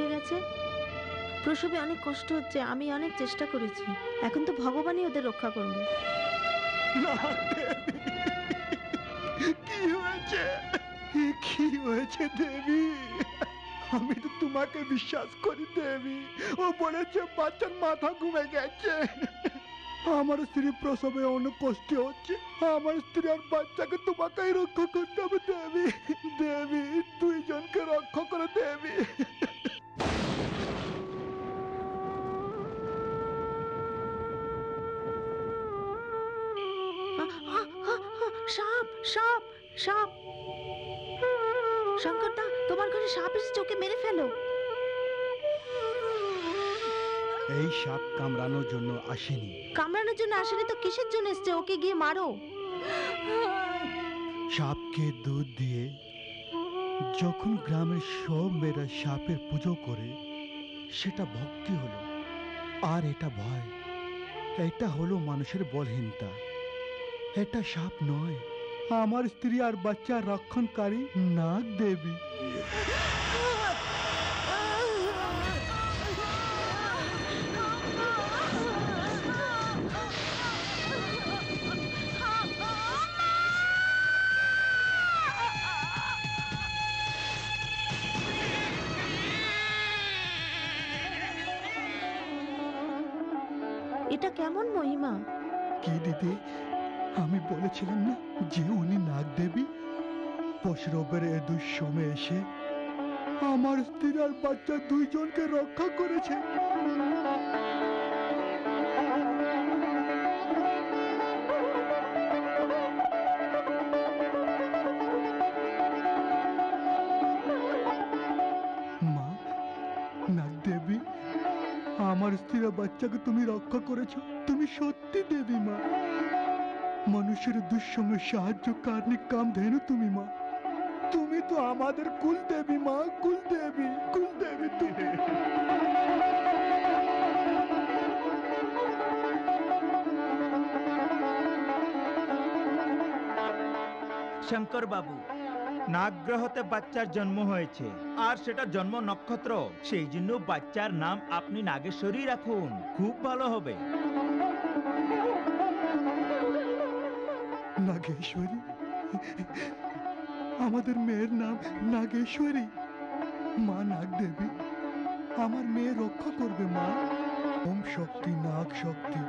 হয়ে গেছে। প্রসবে অনেক কষ্ট হচ্ছে, আমি অনেক চেষ্টা করেছি। এখন তো ভগবানই ওদের রক্ষা করবে। কি হয়েছে, কি হয়েছে দেবী? আমি তো তোমাকে বিশ্বাস করি দেবী। ও বলেছে বাচ্চার মাথা ঘুরে গেছে। আমার স্ত্রী প্রসবে অনেক কষ্ট হচ্ছে। আমার স্ত্রী আর বাচ্চাকে তোমাকেই রক্ষা করতে হবে দেবী। দেবী, দুইজনকে রক্ষা করে দেবী। সাপ সাপ সাপ! শঙ্করদা, তোমার ঘরে সাপ এসে চোখে মেরে ফেলো। এই সাপ কামড়ানোর জন্য আসেনি। কামড়ানোর জন্য আসেনি তো কিসের জন্য এসছে? ওকে গিয়ে মারো। সাপকে দুধ দিয়ে যখন গ্রামের সব মেয়েরা সাপের পুজো করে, সেটা ভক্তি হলো। আর এটা ভয়, এটা হলো মানুষের বলহীনতা। এটা সাপ নয়, আমার স্ত্রী আর বাচ্চা রক্ষণকারী নাগ দেবী। এটা কেমন মহিমা? কি দিদি, আমি বলেছিলাম না যে উনি নাগ দেবী? প্রসবের এ দুঃসময়ে এসে আমার স্ত্রী আর বাচ্চা দুইজনকে রক্ষা করেছে। মা, নাগ দেবী, আমার স্ত্রী আর বাচ্চাকে তুমি রক্ষা করেছো। তুমি সত্যি দেবী মা। মানুষের দুঃসময়ে সাহায্য কারণে কামধেনু তুমি মা। তুমি তো আমাদের কুল দেবী মা, কুল দেবী, কুল দেবী তুমি। শঙ্কর বাবু, নাগগ্রহতে বাচ্চার জন্ম হয়েছে, আর সেটা জন্ম নক্ষত্র। সেই জন্য বাচ্চার নাম আপনি নাগেশ্বরী রাখুন, খুব ভালো হবে। নাগেশ্বরী? আমাদের মেয়ের নাম নাগেশ্বরী। মা নাগ দেবী, আমার মেয়ে রক্ষা করবে মা। ওম শক্তি, নাগ শক্তি।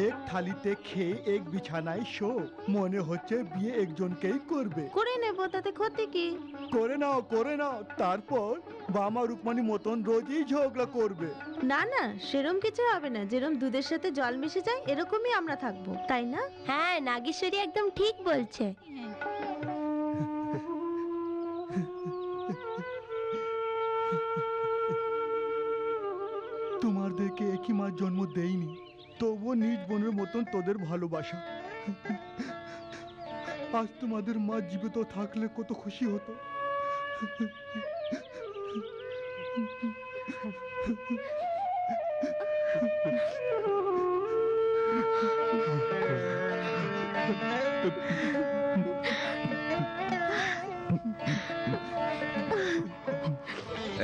এক থালিতে খেয়ে এক বিছানায় শো। মনে হচ্ছে বিয়ে একজনকেই করবে। করে নেব, তাতে ক্ষতি কি? করে নাও, করে নাও। তারপর বামা রুকমানি মতন রোজই ঝগড়া করবে। না না, সেরম কিছু হবে না। যেরকম দুধের সাথে জল মিশে যায়, এরকমই আমরা থাকবো, তাই না? হ্যাঁ, নাগেশ্বরী একদম ঠিক বলছে। জন্ম দেইনি, তবুও নিজ বোনের মতন তোদের ভালোবাসা। আজ তোমাদের মা জীবিত থাকলে কত খুশি হতো।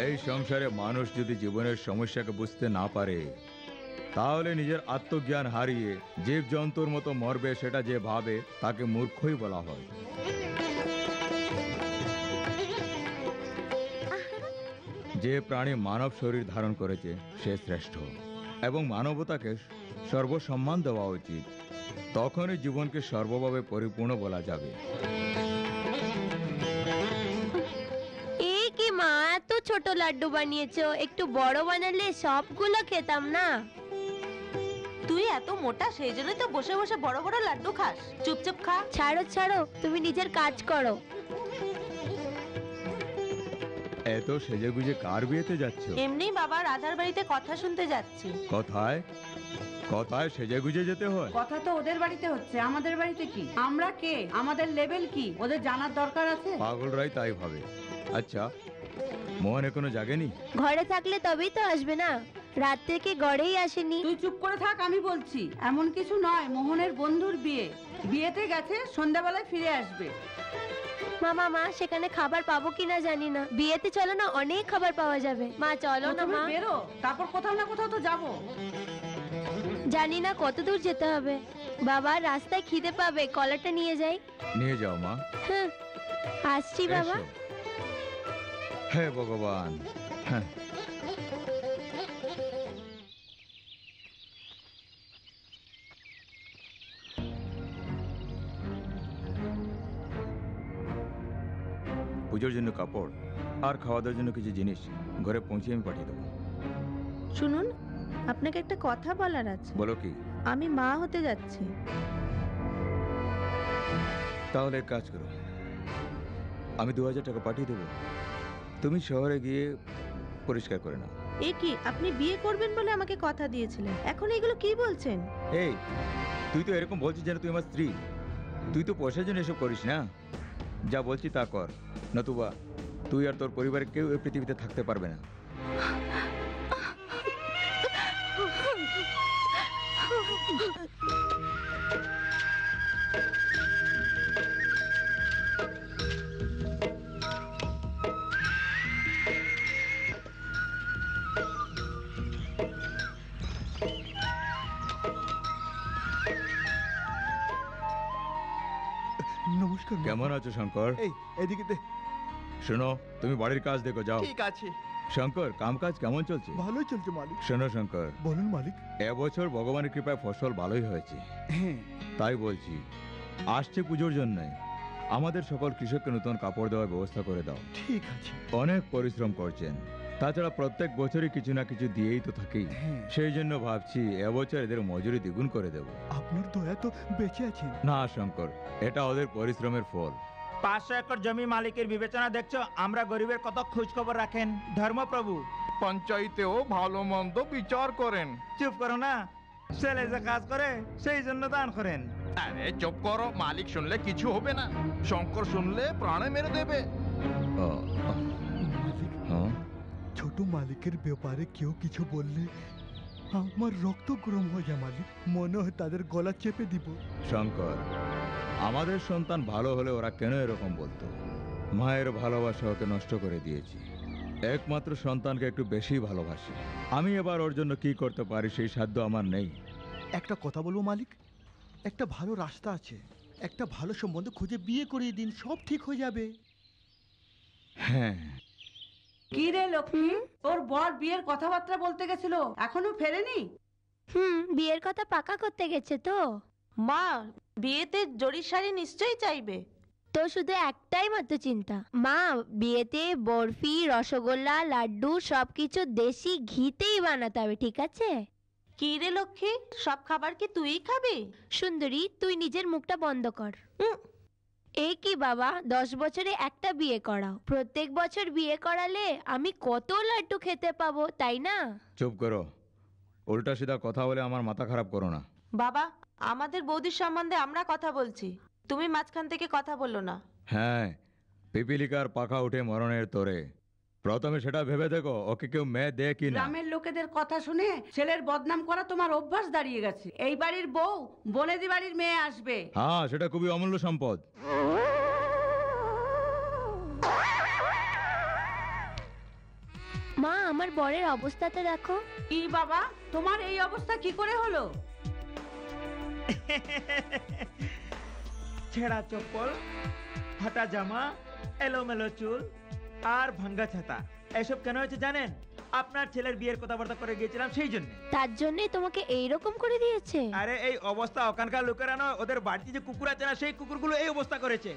এই সংসারে মানুষ যদি জীবনের সমস্যাকে বুঝতে না পারে, তাহলে নিজের আত্মজ্ঞান হারিয়ে জীবজন্তুর মতো মরবে, সেটা যে ভাবে তাকে মূর্খই বলা হয়। যে প্রাণী মানব শরীর ধারণ করেছে সে শ্রেষ্ঠ, এবং মানবতাকে সর্বসম্মান দেওয়া উচিত। তখনই জীবনকে সর্বভাবে পরিপূর্ণ বলা যাবে। এই কি মা, এত ছোট লাড্ডু বানিয়েছো, একটু বড় বানালে সবগুলো খেতাম না। তুই এত মোটা, সেই জন্যই তো বসে বসে বড় বড় লাড্ডু খাস। চুপচাপ খা। ছাড়ো ছাড়ো, তুমি নিজের কাজ করো। এত সেজেগুজে কার বিয়েতে যাচ্ছ? এমনি বাবা রাধার বাড়িতে কথা শুনতে যাচ্ছি। কথায় কথায় সেজেগুজে যেতে হয়? কথা তো ওদের বাড়িতে হচ্ছে, আমাদের বাড়িতে কি? আমরা কে, আমাদের লেভেল কি ওদের জানার দরকার আছে? পাগলরাই তাই ভাবে। আচ্ছা, মোহন এখনো জাগেনি? ঘরে থাকলে তবেই তো আসবে না, রাত থেকে গড়েই আসেনি। তুই চুপ করে থাক, আমি বলছি। এমন কিছু নয়, মোহনের বন্ধুর বিয়ে, বিয়েতে গেছে, সন্ধ্যাবেলায় ফিরে আসবে। মা সেখানে খাবার পাবো কিনা জানি না। বিয়েতে চলো না, অনেক খাবার পাওয়া যাবে। মা চলো না প্রথমে মা। বেরো, তারপর কোথাও না কোথাও তো যাবো। জানি না কত দূর যেতে হবে। বাবা রাস্তায় খিদে পাবে, কলাটা নিয়ে যাই। নিয়ে যাও মা। হ্যাঁ, আসছি বাবা। এসো। হে ভগবান। হ্যাঁ। পুজোর জন্য কাপড় আর খাওয়া দাওয়ার জন্য কিছু জিনিস ঘরে পৌঁছে আমি পাঠিয়ে দেবো। শুনুন, আপনাকে একটা কথা বলার আছে। বলো কি? আমি মা হতে যাচ্ছি। তাহলে এক কাজ করো, আমি 2000 টাকা পাঠিয়ে দেবো, তুমি শহরে গিয়ে পরিষ্কার করে নাও। এ কি, আপনি বিয়ে করবেন বলে আমাকে কথা দিয়েছিলেন, এখন এগুলো কি বলছেন? এই, তুই তো এরকম বলছিস যেন তুই আমার স্ত্রী। তুই তো পয়সার জন্য এসব করিস না। যা বলছি তা কর, নতুবা তুই আর তোর পরিবারের কেউ এই পৃথিবীতে থাকতে পারবে না। নমস্কার। কেমন আছো শঙ্কর? এই এদিকে দে। শোনো, তুমি বাড়ির কাজ দেখো, যাও। ঠিক আছে। শঙ্কর, কাম কাজ কেমন চলছে? ভালোই চলছে মালিক। শোনো শঙ্কর, বলুন মালিক। এবছর ভগবানের কৃপায় ফসল ভালোই হয়েছে। হ্যাঁ, তাই বলছি, আসছে পুজোর জন্য আমাদের সকল কৃষককে নতুন কাপড় দেওয়ার ব্যবস্থা করে দাও। ঠিক আছে। অনেক পরিশ্রম করছেন, তাছাড়া প্রত্যেক বছরই কিছু না কিছু দিয়েই তো থাকি। হ্যাঁ, সেই জন্য ভাবছি এবছর এদের মজুরি দ্বিগুণ করে দেব। আপনার দয়া তো বেঁচে আছেন। না শঙ্কর, এটা ওদের পরিশ্রমের ফল। 500 একর জমি মালিকের বিবেচনা দেখছো, আমরা গরিবের কত খোঁজ খবর রাখেন ধর্মপ্রভু। পঞ্চায়েতেও ভালো মন্দ বিচার করেন। চুপ করো না, ছেলে যে কাজ করে সেই জন্য দান করেন। আরে চুপ করো, মালিক শুনলে কিছু হবে না, শঙ্কর শুনলে প্রাণে মেরে দেবে। মালিক, হ্যাঁ? ছোট মালিকের ব্যাপারে কেউ কিছু বললে আমার রক্ত গরম হয়ে যায় মালিক। মনে হয় তাদের গলা চেপে দিব। শঙ্কর, আমাদের সন্তান ভালো হলে ওরা কেন এরকম বলতো? মায়ের ভালোবাসা ওকে নষ্ট করে দিয়েছি। একমাত্র সন্তানকে একটু বেশি ভালোবাসি। আমি এবার ওর জন্য কি করতে পারি সেই সাধ্য আমার নেই। একটা কথা বলবো মালিক, একটা ভালো রাস্তা আছে, একটা ভালো সম্বন্ধ খুঁজে বিয়ে করিয়ে দিন, সব ঠিক হয়ে যাবে। হ্যাঁ। কি রে লক্ষ্মী, তোর বর বিয়ের কথাবার্তা বলতে গেছিল, এখনো ফেরেনি? বিয়ের কথা পাকা করতে গেছে তো। মা, বিয়েতে জরির শাড়ি নিশ্চয়ই চাইবে। তো শুধু একটাই মাত্র চিন্তা, মা বিয়েতে বরফি, রসগোল্লা, লাড্ডু সবকিছু দেশি ঘিতেই বানাতে হবে, ঠিক আছে? কি রে লক্ষ্মী, সব খাবার কি তুই খাবি? সুন্দরী, তুই নিজের মুখটা বন্ধ কর। এই কি বাবা, 10 বছরে একটা বিয়ে করাও, প্রত্যেক বছর বিয়ে করালে আমি কত লাড্ডু খেতে পাবো, তাই না? চুপ করো, উল্টা সিধা কথা বলে আমার মাথা খারাপ করো না। বাবা, আমাদের বৌদির সম্বন্ধে আমরা কথা বলছি, তুমি মাঝখান থেকে কথা বললো না। হ্যাঁ, পিপিলিকার পাখা উঠে মরণের তোরে। প্রথমে সেটা ভেবে দেখো ওকে কেউ মেয়ে দেয় কি না। গ্রামের লোকেদের কথা শুনে ছেলের বদনাম করা তোমার অভ্যাস দাঁড়িয়ে গেছে। এই বাড়ির বউ বনেদি বাড়ির মেয়ে আসবে। হ্যাঁ, সেটা খুবই অমূল্য সম্পদ। মা, আমার বরের অবস্থাটা দেখো। কি বাবা, তোমার এই অবস্থা কি করে হলো? ছেঁড়া চপ্পল, ফাটা জামা, এলোমেলো চুল আর ভাঙ্গা ছাতা। এসব কেন হয়েছে জানেন? আপনার ছেলের বিয়ের কথাবার্তা করে গিয়েছিলাম সেই জন্য। তার জন্যই তোমাকে এইরকম করে দিয়েছে? আরে এই অবস্থা ওখানকার লোকেরা নয়, ওদের বাড়িতে যে কুকুর আছে না সেই কুকুরগুলো এই অবস্থা করেছে।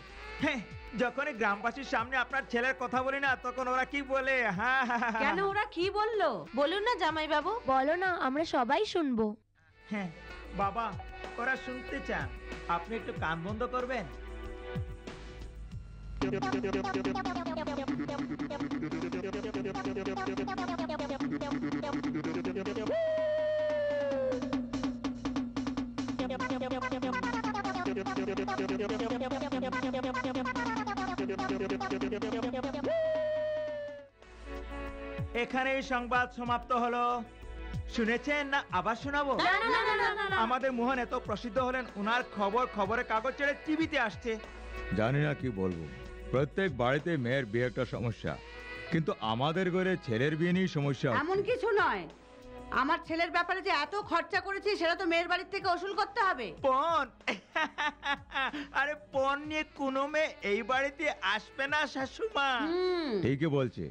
হ্যাঁ, যখনই গ্রামবাসীর সামনে আপনার ছেলের কথা বলি না তখন ওরা কি বলে। হ্যাঁ, কেন, ওরা কি বললো? বলুন না জামাই বাবু। বলো না, আমরা সবাই শুনবো। হ্যাঁ বাবা, ওরা শুনতে চান। আপনি একটু কান বন্ধ করবেন? এখানেই সংবাদ সমাপ্ত হলো। শুনেছেন না আবার শোনাবো? আমাদের মোহন এত প্রসিদ্ধ হলেন, উনার খবর খবরের কাগজ ছেড়ে টিভিতে আসছে। জানি না কি বলবো, প্রত্যেক বাড়িতে মেয়ের বিয়ে একটা সমস্যা, কিন্তু আমাদের ঘরে ছেলের বিয়ে নিয়ে সমস্যা। এমন কিছু নয়, আমার ছেলের ব্যাপারে যে এত খরচা করেছি সেটা তো মেয়ের বাড়ির থেকে ওসুল করতে হবে। পণ? আরে পণ নিয়ে কোনো মেয়ে এই বাড়িতে আসবে না শাশুমা। ঠিকই বলছে,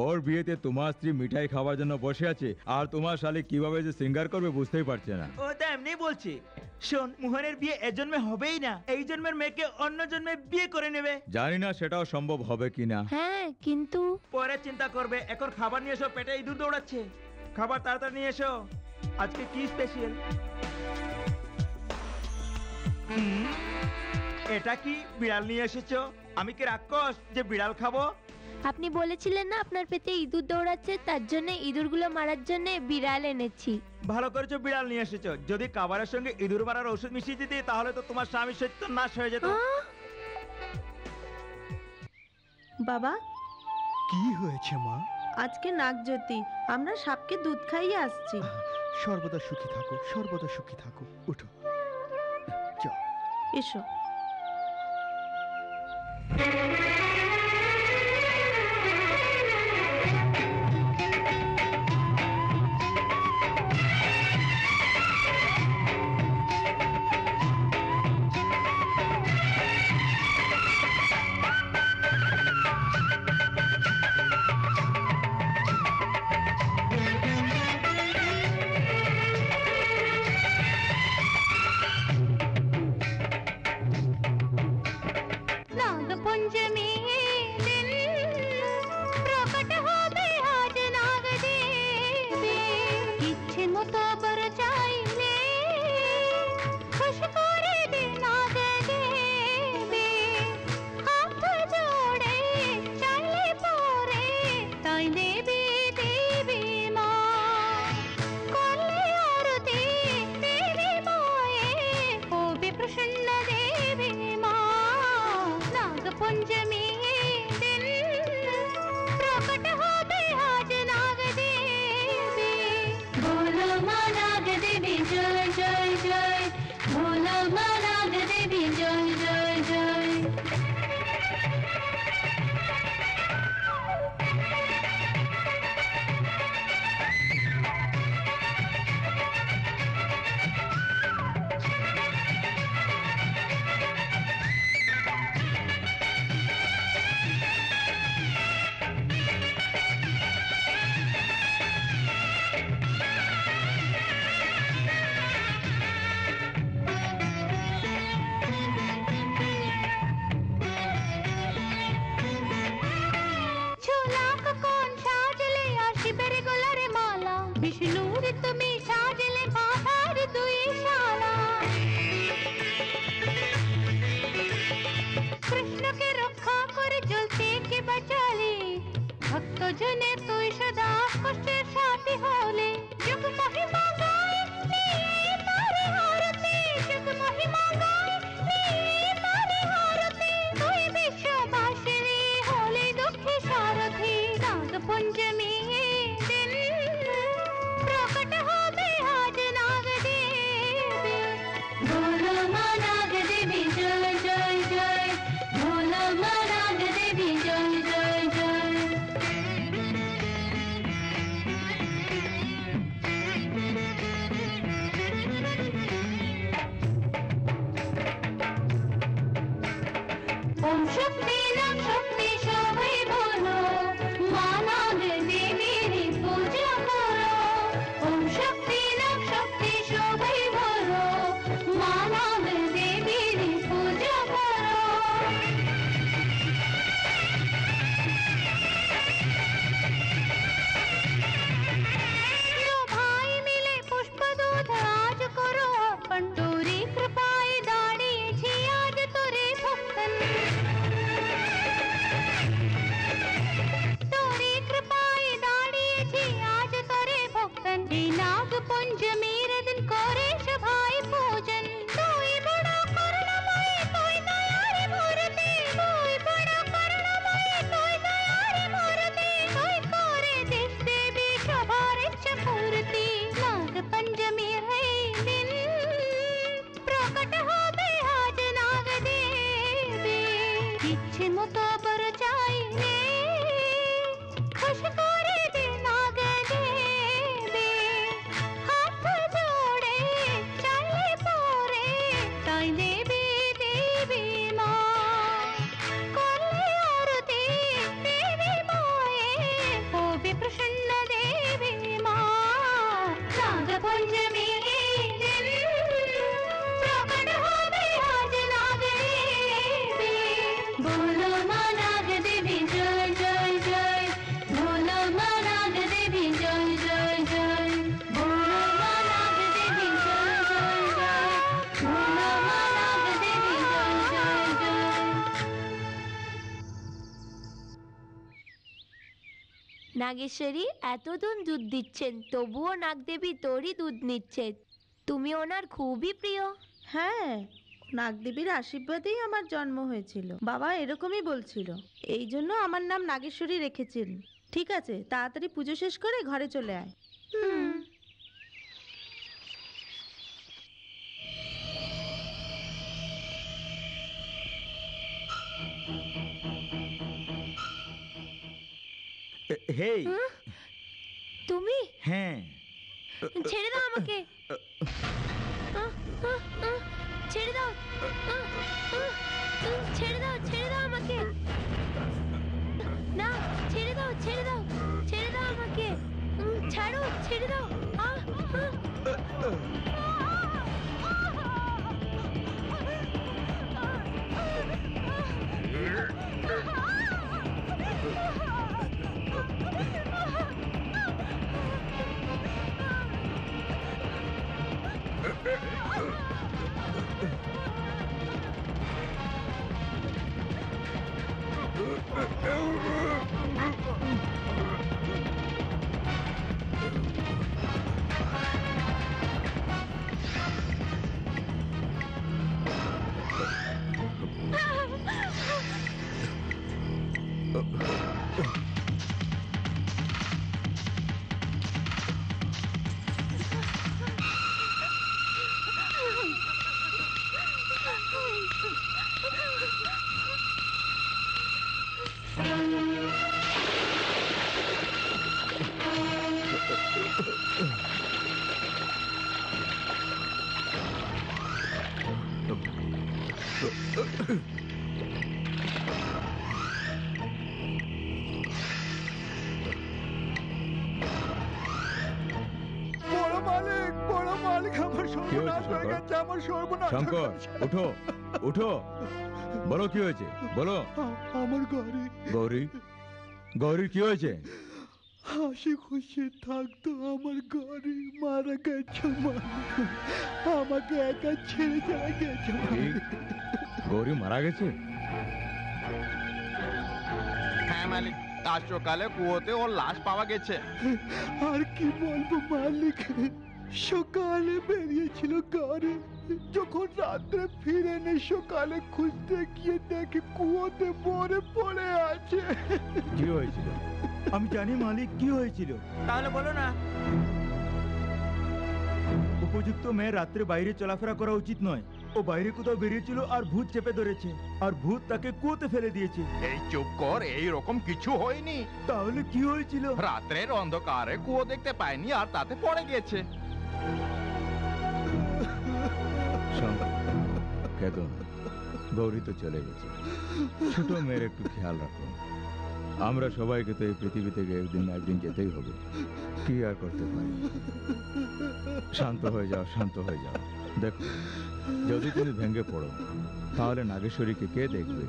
ওর বিয়েতে তোমার স্ত্রী মিঠাই খাওয়ার জন্য বসে আছে, আর তোমার শালি কিভাবে যে সিঙ্গার করবে বুঝতেই পারছে না। ও তো এমনি বলছি। শোন, মোহনের বিয়ে এ জন্মে হবেই না, এই জন্মের মেয়েকে অন্য জন্মে বিয়ে করে নেবে। জানি না সেটাও সম্ভব হবে কিনা। হ্যাঁ, কিন্তু পরে চিন্তা করবে। এখন খাবার নিয়ে এসো, পেটে ইঁদুর দৌড়াচ্ছে। খাবার তাড়াতাড়ি নিয়ে এসো। আজকে কি স্পেশাল? এটা কি বিড়াল নিয়ে এসেছো? আমি কি রাক্ষস যে বিড়াল খাবো? আপনি বলেছিলেন না আপনার পেটে ইঁদুর দৌড়াচ্ছে, তার জন্য ইঁদুরগুলো মারার জন্য বিড়াল এনেছি। ভালো করেছো বিড়াল নিয়ে এসেছো। যদি খাবারের সঙ্গে ইঁদুর মারার ওষুধ মিশিয়ে দিতে তাহলে তো তোমার স্বামী সত্য নাশ হয়ে যেত। বাবা, কি হয়েছে মা? আজকে নাগজ্যোতি, আমরা সাপকে দুধ খাইয়ে আসছি। সর্বদা সুখী থাকো, সর্বদা সুখী থাকো। উঠো, যাও। এসো। ভক্ত জনে তুই সদা কষ্টের সাথী হলে যুগ মহিমা নাগেশ্বরী এতদিন দুধ দিচ্ছেন, তবুও নাগদেবী তোরই দুধ নিচ্ছে। তুমি ওনার খুবই প্রিয়। হ্যাঁ, নাগদেবীর আশীর্বাদেই আমার জন্ম হয়েছিল। বাবা এরকমই বলছিল, এই জন্য আমার নাম নাগেশ্বরী রেখেছেন। ঠিক আছে, তাড়াতাড়ি পুজো শেষ করে ঘরে চলে আয়। হেই, তুমি হ্যাঁ, ছেড়ে দাও আমাকে। ছেড়ে দাও, ছেড়ে দাও, ছেড়ে দাও আমাকে। না, ছেড়ে দাও, ছেড়ে দাও, ছেড়ে দাও আমাকে। ছাড়ো, ছেড়ে দাও। বড় মালিক, আমার সর্বনাশ হয়ে শঙ্কর? গেছে, আমার সর্বনাশ হয়ে শঙ্কর, গেছে। উঠো, উঠো, বলো কি হয়েছে, বলো। আমার ঘরে গৌরী, গৌরীর কি হয়েছে? হাসি খুশি থাকতো, আমার ঘরে মারা গেছে। আমাকে একা ছেড়ে চলে গেছে। কি? গৌরী মারা গেছে? হ্যাঁ মালিক, আজ সকালে কুয়োতে ওর লাশ পাওয়া গেছে। আর কি বলবো মালিক, সকালে বেরিয়েছিল ঘরে, যখন রাত্রে ফিরে নে, সকালে খুঁজতে গিয়ে দেখে কুয়োতে মরে পড়ে আছে। কি হয়েছিল? আমি জানি মালিক কি হয়েছিল। তাহলে বলো না। উপযুক্ত মেয়ে রাত্রে বাইরে চলাফেরা করা উচিত নয়। ও বাইরে কোথাও বেরিয়েছিল আর ভূত চেপে ধরেছে, আর ভূত তাকে কুয়োতে ফেলে দিয়েছে। এই চুপ কর, এই রকম কিছু হয়নি। তাহলে কি হয়েছিল? রাত্রের অন্ধকারে কুয়ো দেখতে পায়নি আর তাতে পড়ে গেছে। শঙ্কর, কেঁদো না, গৌরী তো চলে গেছে। ছোট মেয়ের একটু খেয়াল রাখো। আমরা সবাইকে তো এই পৃথিবী থেকে একদিন না একদিন যেতেই হবে, কি আর করতে পারি। শান্ত হয়ে যাও, শান্ত হয়ে যাও। দেখো, যদি তুমি ভেঙে পড়ো তাহলে নাগেশ্বরীকে কে দেখবে?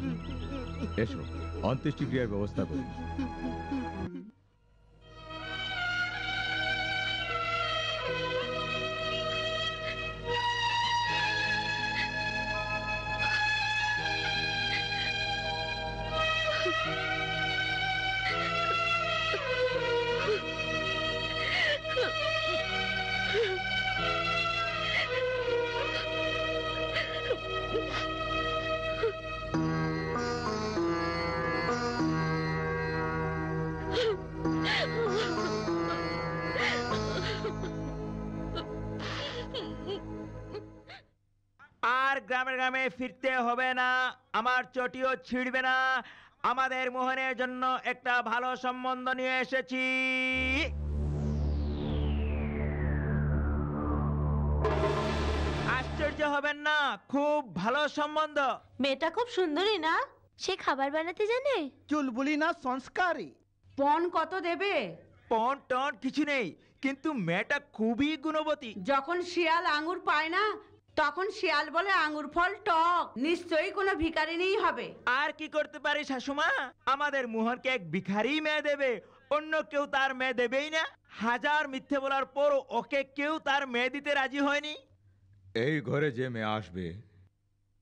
এসো, অন্ত্যেষ্টিক্রিয়ার ব্যবস্থা করি। আর গ্রামে গ্রামে ফিরতে হবে না, আমার চটিও ছিড়বে না। আমাদের মোহনের জন্য একটা ভালো সম্বন্ধ নিয়ে এসেছি। আশ্চর্য হবেন না, খুব ভালো সম্বন্ধ। মেয়েটা খুব সুন্দরী না? সে খাবার বানাতে জানে? চুলবুলি না সংস্কারী। পণ কত দেবে? পণ টন কিছু নেই, কিন্তু মেয়েটা খুবই গুণবতী। যখন শিয়াল আঙ্গুর পায় না, তখন শিয়াল বলে আঙ্গুর ফল টক। নিশ্চয়ই কোনো ভিখারিনীই হবে। আর কি করতে পারি শাশুমা? আমাদের মোহনকে এক ভিখারি মেয়ে দেবে, অন্য কেউ তার মেয়ে দেবেই না। হাজার মিথ্যে বলার পর ওকে কেউ তার মেয়ে দিতে রাজি হয়নি। এই ঘরে যে মেয়ে আসবে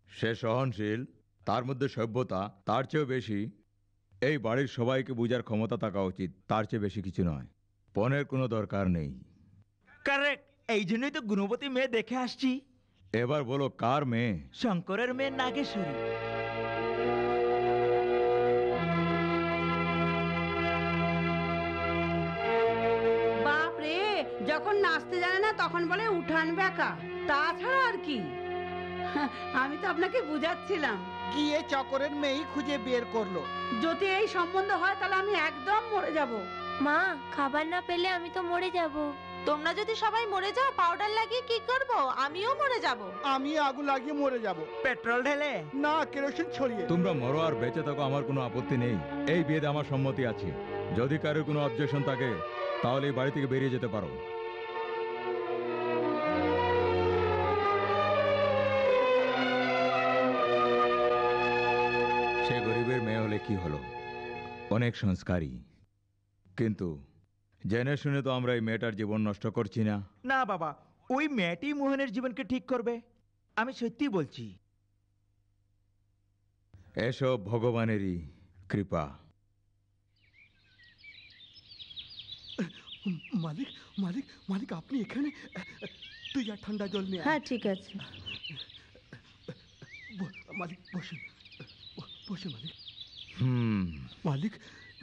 সে সহনশীল, তার মধ্যে সভ্যতা তার চেয়েও বেশি, এই বাড়ির সবাইকে বোঝার ক্ষমতা থাকা উচিত, তার চেয়ে বেশি কিছু নয়। পণের কোনো দরকার নেই। কারেক্ট, এই জন্যই তো গুণবতী মেয়ে দেখে আসছি। এবার বলো কার মেয়ে? শঙ্করের মেয়ে নাগেশ্বরী। বাপ রে, যখন নাচতে জানে না তখন বলে উঠান বেকা, তাছাড়া আর কি? আমি তো আপনাকে বুঝাচ্ছিলাম। গিয়ে চকরের মেয়েই খুঁজে বের করলো। যদি এই সম্বন্ধ হয় তাহলে আমি একদম মরে যাব। মা, খাবার না পেলে আমি তো মরে যাব। তোমরা যদি সবাই মরে যাও, পাউডার লাগিয়ে কি করব? আমিও মরে যাব। আমি আগুন লাগিয়ে মরে যাব। পেট্রোল ঢেলে? না, কেরোসিন ছড়িয়ে। তোমরা মরো আর বেঁচে থাকো, আমার কোনো আপত্তি নেই। এই বিয়েতে আমার সম্মতি আছে। যদি কারোর কোনো অবজেকশন থাকে তাহলে এই বাড়ি থেকে বেরিয়ে যেতে পারো। সে গরিবের মেয়ে হলে কি হলো, অনেক সংস্কারী, কিন্তু জেনে শুনে তো আমরা এই মেয়েটার জীবন নষ্ট করছি না। না বাবা, ওই মেয়েটি মোহনের জীবনকে ঠিক করবে, আমি সত্যি বলছি। এসব ভগবানেরই কৃপা। মালিক মালিক মালিক, আপনি এখানে? তুই যা, ঠান্ডা জল নিয়ে আয়। হ্যাঁ ঠিক আছে। মালিক বসুন, বসুন মালিক। হুম মালিক,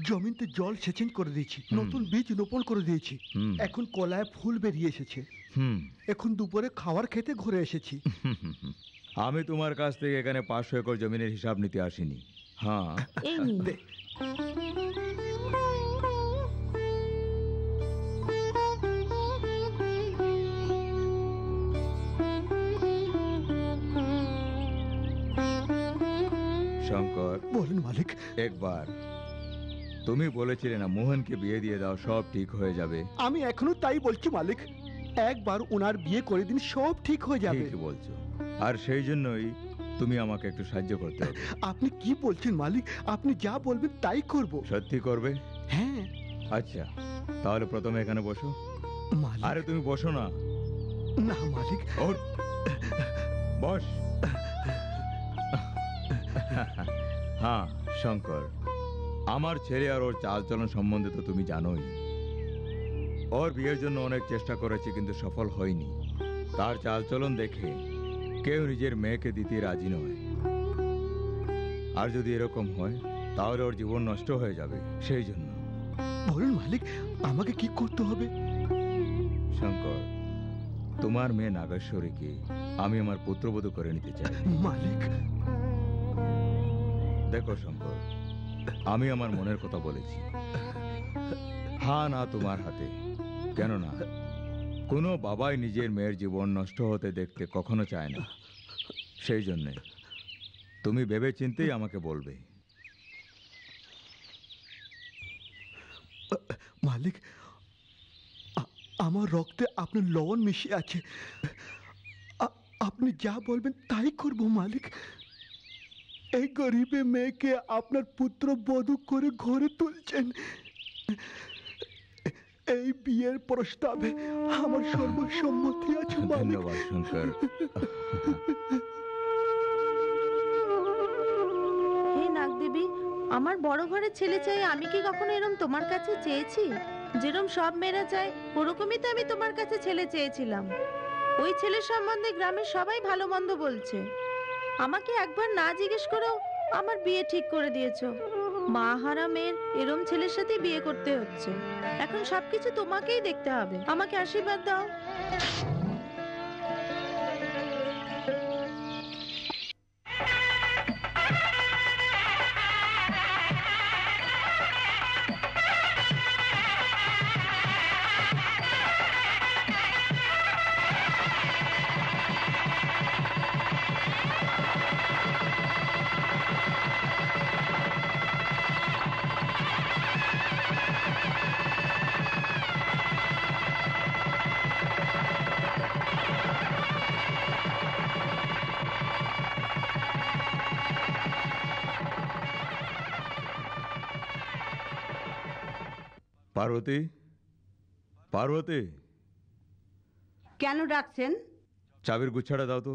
জমিতে জল সেচেন করে দিয়েছি, নতুন বীজ রোপণ করে দিয়েছি। হুম এখন কলায় ফুল বেরিয়ে এসেছে। হুম এখন দুপুরে খাবার খেতে ঘুরে এসেছি। আমি তোমার কাছ থেকে এখানে 500 একর জমিনের হিসাব নিতে আসিনি। হ্যাঁ, এই নিন। দে। শঙ্কর, বলুন মালিক। একবার তুমি বলেছিলে না মোহনকে বিয়ে দিয়ে দাও, সব ঠিক হয়ে যাবে। আমি এখনো তাই বলছি মালিক, একবার ওনার বিয়ে করে দিন, সব ঠিক হয়ে যাবে। ঠিকই বলছো, আর সেই জন্যই তুমি আমাকে একটু সাহায্য করতে হবে। আপনি কি বলছেন মালিক? আপনি যা বলবেন তাই করব। সত্যি করবে? হ্যাঁ আচ্ছা, তাহলে প্রথমে এখানে বসো। মালিক। আরে তুমি বসো না। না মালিক। ওঠ, বস। হ্যাঁ শঙ্কর, আমার ছেলে আর ওর চালচলন সম্বন্ধে তো তুমি জানোই। ওর বিয়ের জন্য অনেক চেষ্টা করেছি, কিন্তু সফল হয়নি। তার চালচলন দেখে কেউ নিজের মেয়েকে দিতে রাজি নয়। আর যদি এরকম হয় তাহলে ওর জীবন নষ্ট হয়ে যাবে। সেই জন্য বলুন মালিক, আমাকে কি করতে হবে? শঙ্কর, তোমার মেয়ে নাগেশ্বরীকে আমি আমার পুত্রবধূ করে নিতে চাই। মালিক। দেখো শঙ্কর, আমি আমার মনের কথা বলেছি। হ্যাঁ না তোমার হাতে। কেননা কোনো বাবাই নিজের মেয়ের জীবন নষ্ট হতে দেখতে কখনো চায় না। সেই জন্যে তুমি ভেবে চিন্তেই আমাকে বলবে। মালিক, আমার রক্তে আপনার লবণ মিশিয়ে আছে। আপনি যা বলবেন তাই করব মালিক। এই গরিবে মেয়েকে আপনার পুত্র বধূ করে ঘরে তুলছেন। এই বিয়ের প্রস্তাবে আমার সর্বসম্মতি আছে মালিক। ধন্যবাদ শঙ্কর। হে নাগদেবী, আমার বড় ঘরের ছেলে চাই, আমি কি কখনো এরম তোমার কাছে চেয়েছি? যেরম সব মেয়েরা চায় ওরকমই তো আমি তোমার কাছে ছেলে চেয়েছিলাম। ওই ছেলের সম্বন্ধে গ্রামের সবাই ভালো মন্দ বলছে। আমাকে একবার না জিজ্ঞেস করেও আমার বিয়ে ঠিক করে দিয়েছো। মা হারা মেয়ের এরম ছেলের সাথে বিয়ে করতে হচ্ছে। এখন সবকিছু তোমাকেই দেখতে হবে। আমাকে আশীর্বাদ দাও। পার্বতী, পার্বতী, কেন ডাকছেন? চাবির গুচ্ছাটা দাও তো।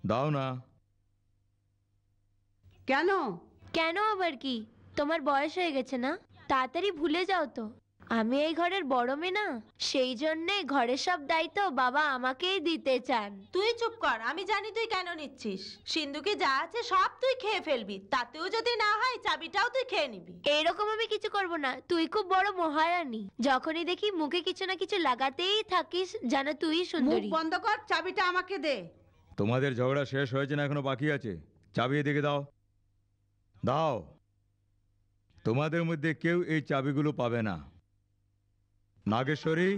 দাও না। কেন? কেন আবার কি? তোমার বয়স হয়ে গেছে না, তাড়াতাড়ি ভুলে যাও তো। আমি এই ঘরের বড় মেয়ে না, সেই জন্যে ঘরের সব দায়িত্ব বাবা আমাকেই দিতে চান। তুই চুপ কর, আমি জানি তুই কেন নিচ্ছিস। সিন্ধুকে যা আছে সব তুই খেয়ে ফেলবি, তাতেও যদি না হয় চাবিটাও তুই খেয়ে নিবি। এরকম আমি কিছু করব না, তুই খুব বড় মহারানী। যখনই দেখি মুখে কিছু না কিছু লাগাতেই থাকিস, যেন তুই মুখ সুন্দরী। বন্ধ কর, চাবিটা আমাকে দে। তোমাদের ঝগড়া শেষ হয়েছে না, এখনো বাকি আছে। চাবি এদিকে দাও, দাও। তোমাদের মধ্যে কেউ এই চাবিগুলো পাবে না। নাগেশ্বরী,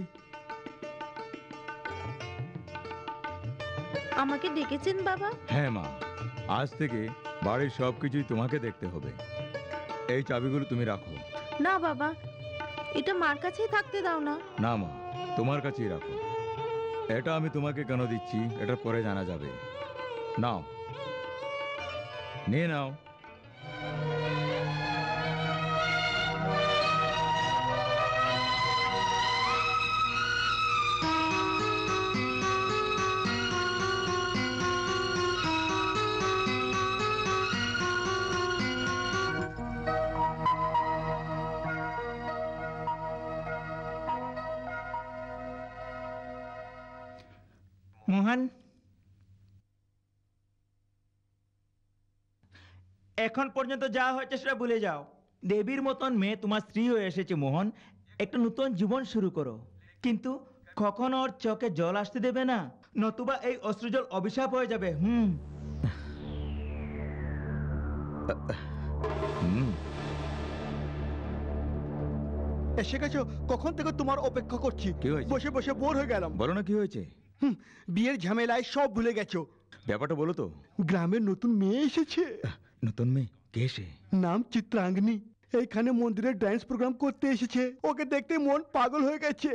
আমাকে ডেকেছেন বাবা? হ্যাঁ মা, আজ থেকে বাড়ির সবকিছুই তোমাকে দেখতে হবে। এই চাবিগুলো তুমি রাখো। না বাবা, এটা মার কাছেই থাকতে দাও না। না মা, তোমার কাছেই রাখো। এটা আমি তোমাকে কেন দিচ্ছি এটা পরে জানা যাবে। নাও, নিয়ে নাও। মোহন, এখন পর্যন্ত যা হয়েছে সেটা ভুলে যাও। দেবীর মতন মেয়ে তোমার স্ত্রী হয়ে এসেছে মোহন, একটা নতুন জীবন শুরু করো। কিন্তু কখনো ওর চোখে জল আসতে দেবে না, নতুবা এই অশ্রুজল অভিশাপ হয়ে যাবে। হুম। এসে গেছো? কখন থেকে তোমার অপেক্ষা করছি। কি হয়েছে? বসে বসে বোর হয়ে গেলাম। বলো না কি হয়েছে। বিয়ের ঝামেলায় সব ভুলে গেছো। ব্যাপারটা বলো তো। গ্রামের নতুন মেয়ে এসেছে। নতুন মেয়ে? কে সে? নাম চিত্রাঙ্গনী। এইখানে মন্দিরে ডান্স প্রোগ্রাম করতে এসেছে। ওকে দেখতে মন পাগল হয়ে গেছে।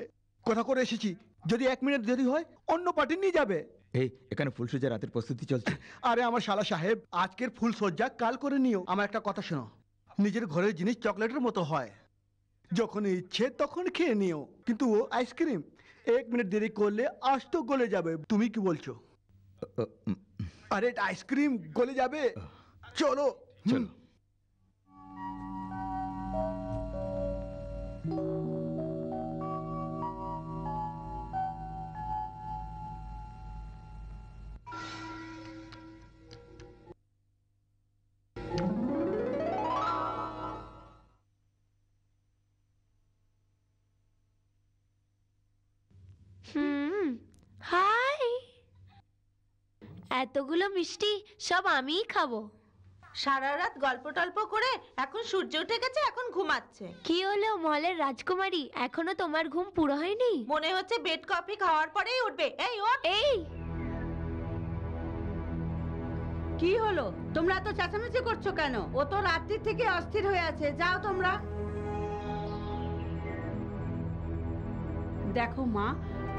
কথা করে এসেছি, যদি 1 মিনিট দেরি হয় অন্য পার্টি নিয়ে যাবে। এই এখানে ফুলসজ্জা রাতের প্রস্তুতি চলছে। আরে আমার শালা সাহেব, আজকের ফুল সজ্জা কাল করে নিও। আমার একটা কথা শোনো, নিজের ঘরের জিনিস চকলেটের মতো হয়, যখন ইচ্ছে তখন খেয়ে নিও। কিন্তু ও আইসক্রিম 1 মিনিট দেরি করলে আস্ত গলে যাবে। তুমি কি বলছো? আরে আইসক্রিম গলে যাবে। চলো চলো। হাই, এতগুলো মিষ্টি সব আমিই খাবো। সারা রাত গল্প টল্প করে এখন সূর্য উঠে গেছে, এখন ঘুমাচ্ছে। কি হলো মহলের রাজকুমারী, এখনো তোমার ঘুম পুরো হয়নি? মনে হচ্ছে বেড কফি খাওয়ার পরেই উঠবে। এই ওঠ। এই কি হলো? তোমরা এত চেঁচামেচি করছো কেন? ও তো রাত্রি থেকে অস্থির হয়ে আছে। যাও তোমরা। দেখো মা,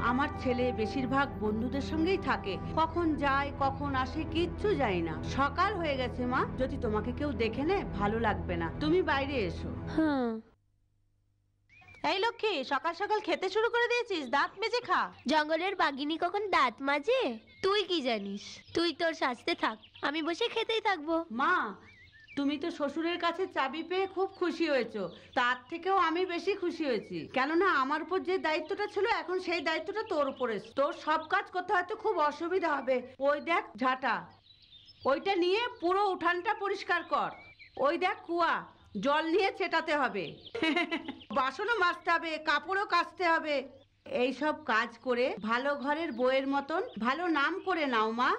আমার ছেলে বেশিরভাগ বন্ধুদের সঙ্গেই থাকে, কখন যায় কখন আসে কিচ্ছু জানি না। সকাল হয়ে গেছে মা, যদি তোমাকে কেউ দেখে নেয় ভালো লাগবে না। তুমি বাইরে এসো। হ্যাঁ, এই লক্ষ্মী, সকাল সকাল খেতে শুরু করে দিয়েছিস? দাঁত মেজে খা। জঙ্গলের বাঘিনী কখন দাঁত মাজে তুই কি জানিস? তুই তোর সাজতে থাক, আমি বসে খেতেই থাকবো। মা, তুমি তো শ্বশুরের কাছে চাবি পেয়ে খুব খুশি হয়েছো, তার থেকেও আমি বেশি খুশি হয়েছি। কেননা আমার উপর যে দায়িত্বটা ছিল, এখন সেই দায়িত্বটা তোর উপরে। তোর সব কাজ করতে হয়তো খুব অসুবিধা হবে। ওই দেখ ঝাঁটা, ওইটা নিয়ে পুরো উঠানটা পরিষ্কার কর। ওই দেখ কুয়া, জল নিয়ে ছেটাতে হবে। বাসনও মাজতে হবে, কাপড়ও কাচতে হবে। এইসব কাজ করে ভালো ঘরের বউয়ের মতন ভালো নাম করে নাও মা।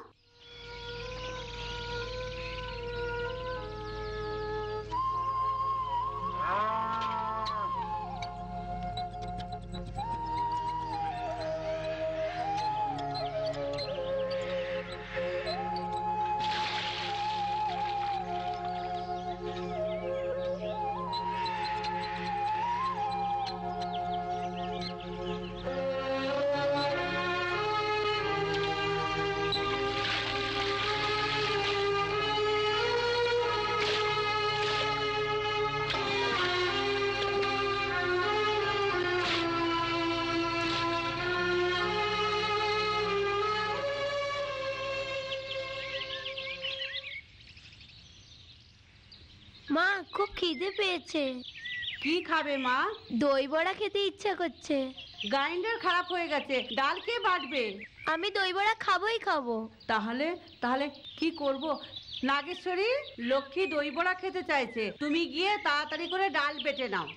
খুব খিদে পেয়েছে। কি খাবে মা? দই বড়া খেতে ইচ্ছা করছে। গ্রাইন্ডার খারাপ হয়ে গেছে, ডাল কে বাটবে? আমি দই বড়া খাবো। তাহলে তাহলে কি করব? নাগেশ্বরী, লক্ষ্মী দই বড়া খেতে চাইছে, তুমি গিয়ে তাড়াতাড়ি করে ডাল বেটে নাও।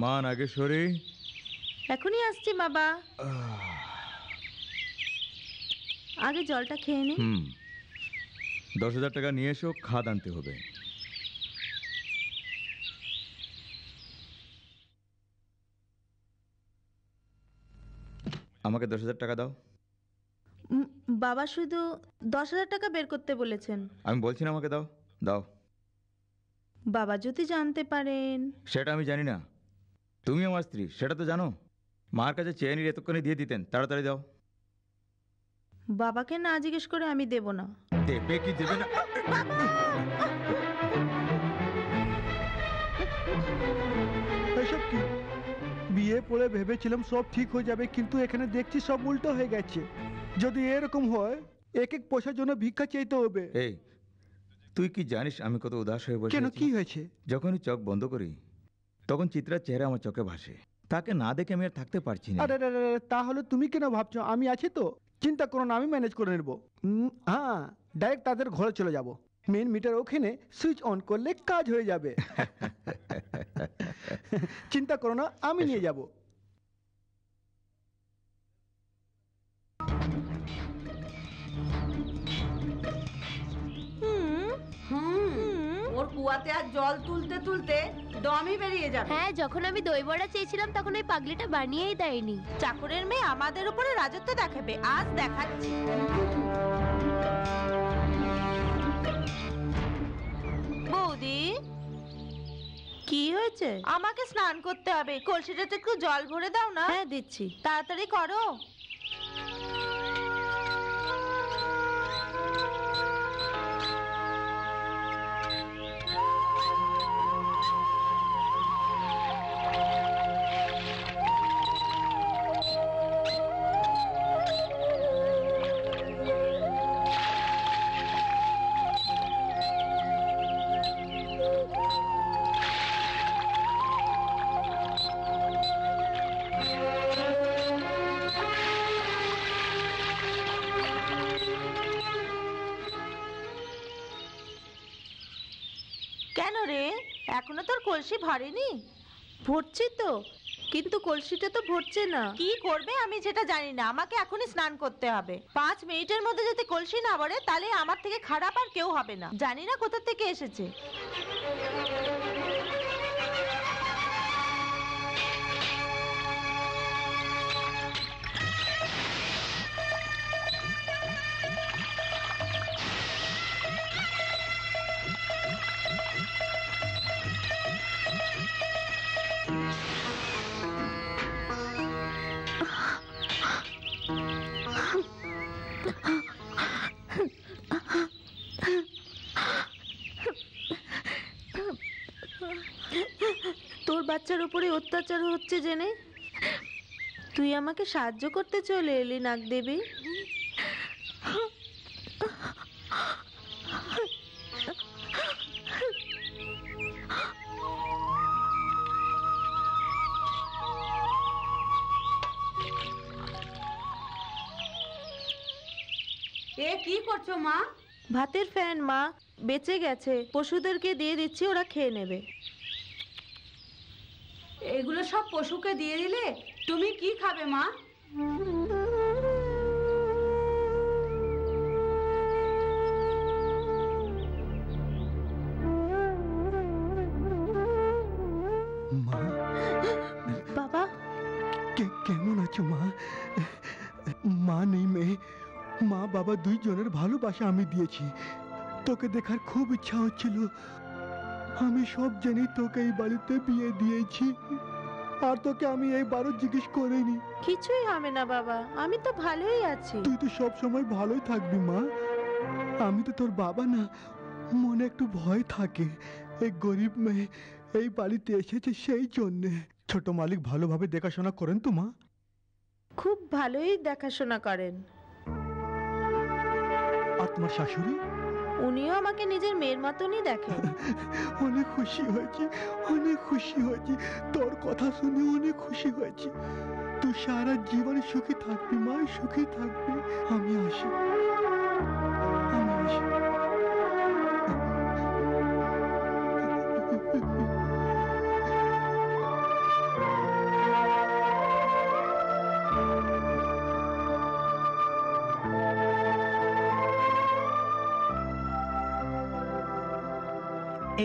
মা নাগেশ্বরী, এখনই আসছি বাবা, আগে জলটা খেয়ে নি। 10,000 টাকা নিয়ে এসো, খাদ আনতে হবে। আমাকে 10,000 টাকা দাও। বাবা শুধু 10,000 টাকা বের করতে বলেছেন। আমি বলছি না আমাকে দাও, দাও। বাবা যদি জানতে পারেন। সেটা আমি জানি না, তুমি আমার স্ত্রী সেটা তো জানো। মার কাছে চেয়ে নিলে এতক্ষণে দিয়ে দিতেন, তাড়াতাড়ি দাও। বাবাকে না জিজ্ঞেস করে আমি দেব না। দেবে কি দেবে না? এসব কি? বিয়ে পড়ে ভেবেছিলাম সব ঠিক হয়ে যাবে, কিন্তু এখানে দেখছি সব উল্টো হয়ে গেছে। যদি এরকম হয় এক এক পয়সার জন্য ভিক্ষা চাইতে হবে। এই, তুই কি জানিস আমি কত উদাস হয়ে বসে কেন, আছি? কি হয়েছে? যখনই চোখ বন্ধ করি তখন চিত্রার চেহারা আমার চোখে ভাসে। তাকে না দেখে আমি আর থাকতে পারছি না। আরে আরে আরে, তাহলে তুমি কেন ভাবছো? আমি আছি তো, চিন্তা করো না, আমি ম্যানেজ করে নেবো। হ্যাঁ, ডাইরেক্ট তাদের ঘরে চলে যাব। মেন মিটার ওখানে সুইচ অন করলে কাজ হয়ে যাবে। চিন্তা করো না, আমি নিয়ে যাব। ওর কুয়াতে আর জল তুলতে তুলতে দমই বেরিয়ে যাবে। হ্যাঁ, যখন আমি দই বড়া চেয়েছিলাম তখন ওই পাগলিটা বানিয়েই দেয়নি। চাকরের মেয়ে আমাদের উপরে রাজত্ব দেখাবে, আজ দেখাচ্ছি। বৌদি, কি হয়েছে? আমাকে স্নান করতে হবে, কলসিটাতে একটু জল ভরে দাও না। হ্যাঁ দিচ্ছি, তাড়াতাড়ি করো। কেন রে, এখনো তোর কলসি ভরেনি? ভরছি তো, কিন্তু কলসিটা তো ভরছে না। কি করবে আমি যেটা জানি না, আমাকে এখনই স্নান করতে হবে। 5 মিনিটের মধ্যে যদি কলসি না ভরে তাহলে আমার থেকে খারাপ আর কেউ হবে না। জানি না কোথা থেকে এসেছে। তোর বাচ্চার উপরে অত্যাচার হচ্ছে জেনে তুই আমাকে সাহায্য করতে চলে এলি নাগদেবী। এ কি করছো মা? ভাতের ফ্যান মা, বেঁচে গেছে, পশুদেরকে দিয়ে দিচ্ছি, ওরা খেয়ে নেবে। এগুলো সব পশুকে দিয়ে দিলে তুমি কি খাবে মা? মা, বাবা, কেমন আছো মা? মা নেই মেয়ে, মা বাবা দুইজনের ভালোবাসা আমি দিয়েছি। তোকে দেখার খুব ইচ্ছা হচ্ছিল, আমি সব জেনে তোকে এই বাড়িতে বিয়ে দিয়েছি। আর তোকে আমি এইবারও জিজ্ঞেস করিনি। কিছুই হবে না বাবা, আমি তো ভালোই আছি। তুই তো সব সময় ভালোই থাকবি মা। আমি তো তোর বাবা না, মনে একটু ভয় থাকে। এই গরিব মেয়ে এই বাড়িতে এসেছে সেই জন্যে। ছোট মালিক ভালোভাবে দেখাশোনা করেন তো মা? খুব ভালোই দেখাশোনা করেন। আর তোমার শাশুড়ি? উনিও আমাকে নিজের মেয়ের মতনই দেখেন। অনেক খুশি হয়েছি, অনেক খুশি হয়েছি, তোর কথা শুনে অনেক খুশি হয়েছি। তুই সারা জীবন সুখী থাকবি মা, সুখী থাকবি। আমি আসি, আমি আসি।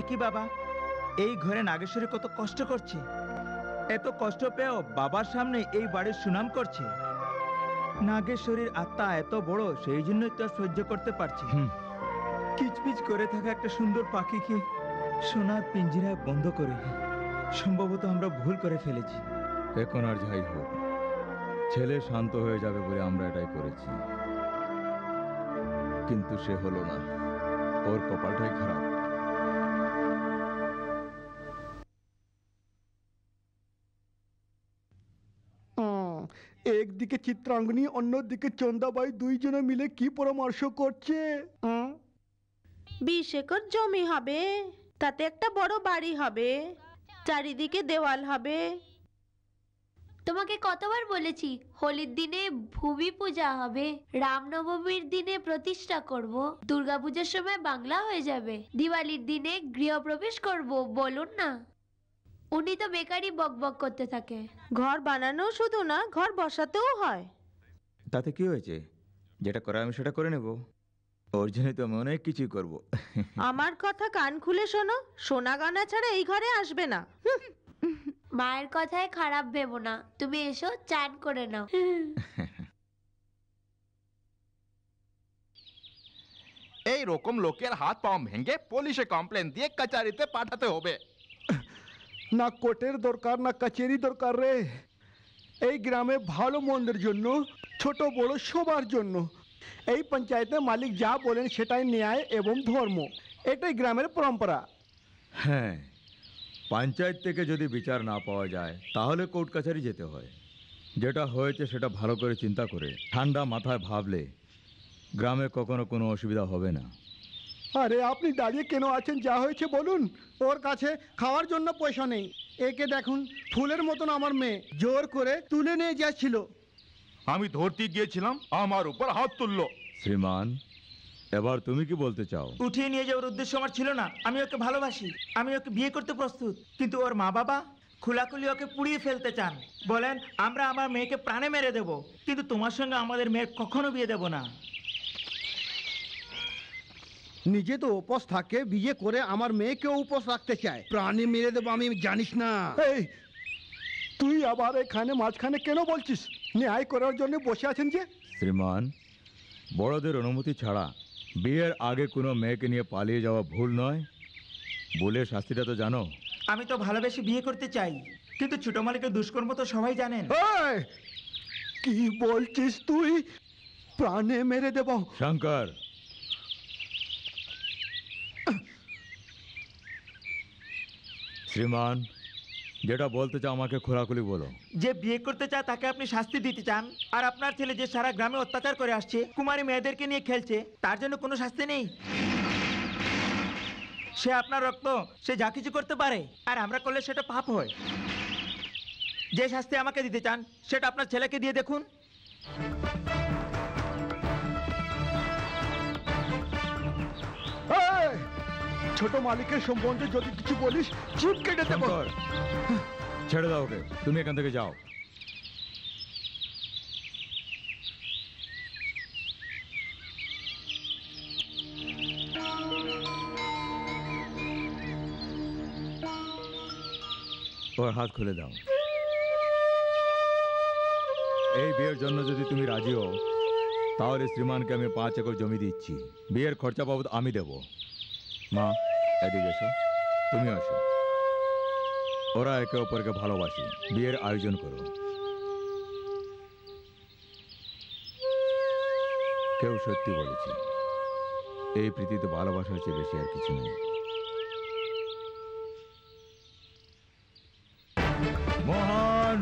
একই বাবা, এই ঘরে নাগেশ্বরী কত কষ্ট করছে। এত কষ্ট পেয়েও বাবার সামনে এই বাড়ির সুনাম করছে। নাগেশ্বরীর আত্মা এত বড়, সেই জন্যই তো আর সহ্য করতে পারছি। কিচপিচ করে থাকা একটা সুন্দর পাখিকে সোনার পিঞ্জিরায় বন্ধ করে সম্ভবত আমরা ভুল করে ফেলেছি। এখন আর যাই হোক, ছেলে শান্ত হয়ে যাবে বলে আমরা এটাই করেছি, কিন্তু সে হলো না। ওর কপালটাই খারাপ। একদিকে চিত্রাঙ্গনী, অন্যদিকে চন্দাবাই, দুইজনে মিলে কি পরামর্শ করছে? 20 একর জমি হবে, তাতে একটা বড় বাড়ি হবে, চারিদিকে দেওয়াল হবে। তোমাকে কতবার বলেছি হোলির দিনে ভূমি পূজা হবে, রামনবমীর দিনে প্রতিষ্ঠা করব, দুর্গাপূজার সময় বাংলা হয়ে যাবে, দিওয়ালির দিনে গৃহপ্রবেশ করব। বলুন না, উনি তো বেকারই বকবক করতে থাকে। ঘর বানানো শুধু না, ঘর বসাতেও হয়। তাতে কি হয়েছে? যেটা করার আমি সেটা করে নেব। ওর জন্য তো আমি অনেক কিছুই করব। আমার কথা কান খুলে শোনো, সোনা গয়না ছাড়া এই ঘরে আসবে না। মায়ের কথায় খারাপ ভেবো না, তুমি এসো চান করে নাও। এই রকম লোকের হাত পাও ভেঙে পুলিশে কমপ্লেন দিয়ে কাচারিতে পাঠাতে হবে। না কোর্টের দরকার, না কাচেরি দরকার রে। এই গ্রামে ভালো মন্দের জন্য, ছোট বড় সবার জন্য এই পঞ্চায়েতের মালিক যা বলেন সেটাই ন্যায় এবং ধর্ম। এটাই গ্রামের পরম্পরা। হ্যাঁ, পঞ্চায়েত থেকে যদি বিচার না পাওয়া যায় তাহলে কোর্ট কাছারি যেতে হয়। যেটা হয়েছে সেটা ভালো করে চিন্তা করে ঠান্ডা মাথায় ভাবলে গ্রামে কখনো কোনো অসুবিধা হবে না। আরে আপনি দাঁড়িয়ে কেন আছেন? যা হয়েছে বলুন। ওর কাছে খাওয়ার জন্য পয়সা নেই। একে দেখুন, ফুলের মতন আমার মেয়ে জোর করে তুলে নিয়ে যাচ্ছিল। আমি ধরতে গিয়েছিলাম, আমার উপর হাত তুললো। শ্রীমান, এবার তুমি কি বলতে চাও? উঠিয়ে নিয়ে যাওয়ার উদ্দেশ্য আমার ছিল না। আমি ওকে ভালোবাসি, আমি ওকে বিয়ে করতে প্রস্তুত, কিন্তু ওর মা বাবা খোলাখুলি ওকে পুড়িয়ে ফেলতে চান। বলেন আমরা আমার মেয়েকে প্রাণে মেরে দেব, কিন্তু তোমার সঙ্গে আমাদের মেয়ের কখনো বিয়ে দেব না। নিজে তো উপোস থাকে, বিয়ে করে আমার মেয়েকেও উপোস রাখতে চায়। প্রাণী মেরে দেবো আমি, জানিস না? এই তুই আবার এখানে মাঝখানে কেন বলছিস? ন্যায় করার জন্য বসে আছেন যে। শ্রীমান, বড়দের অনুমতি ছাড়া বিয়ের আগে কোনো মেয়েকে নিয়ে পালিয়ে যাওয়া ভুল নয়। বলে শাস্তিটা তো জানো। আমি তো ভালোবেসে বিয়ে করতে চাই, কিন্তু ছোট মালিকের দুষ্কর্ম তো সবাই জানেন। এই, কি বলছিস তুই? প্রাণে মেরে দেব? শঙ্কর, শ্রীমান, যেটা বলতে চাও আমাকে খোলাখুলি বলো। যে বিয়ে করতে চায় তাকে আপনি শাস্তি দিতে চান, আর আপনার ছেলে যে সারা গ্রামে অত্যাচার করে আসছে, কুমারী মেয়েদেরকে নিয়ে খেলছে, তার জন্য কোনো শাস্তি নেই। সে আপনার রক্ত, সে যা কিছু করতে পারে, আর আমরা করলে সেটা পাপ হয়। যে শাস্তি আমাকে দিতে চান সেটা আপনার ছেলেকে দিয়ে দেখুন। এই, ছোট মালিকের সম্বন্ধে যদি কিছু বলিস চুপ কেটে দেব। শঙ্কর, ছেড়ে দাও ওকে, তুমি এখান থেকে যাও। ওর হাত খুলে দাও। এই বিয়ের জন্য যদি তুমি রাজি হও তাহলে শ্রীমানকে আমি 5 একর জমি দিচ্ছি। বিয়ের খরচা বাবদ আমি দেব। মা, এদিকে এসো, তুমি আসো। ওরা একে অপরকে ভালোবাসে, বিয়ের আয়োজন করো। কেউ সত্যি বলেছে, এই পৃথিবীতে ভালোবাসার চেয়ে বেশি আর কিছু নেই। মোহন,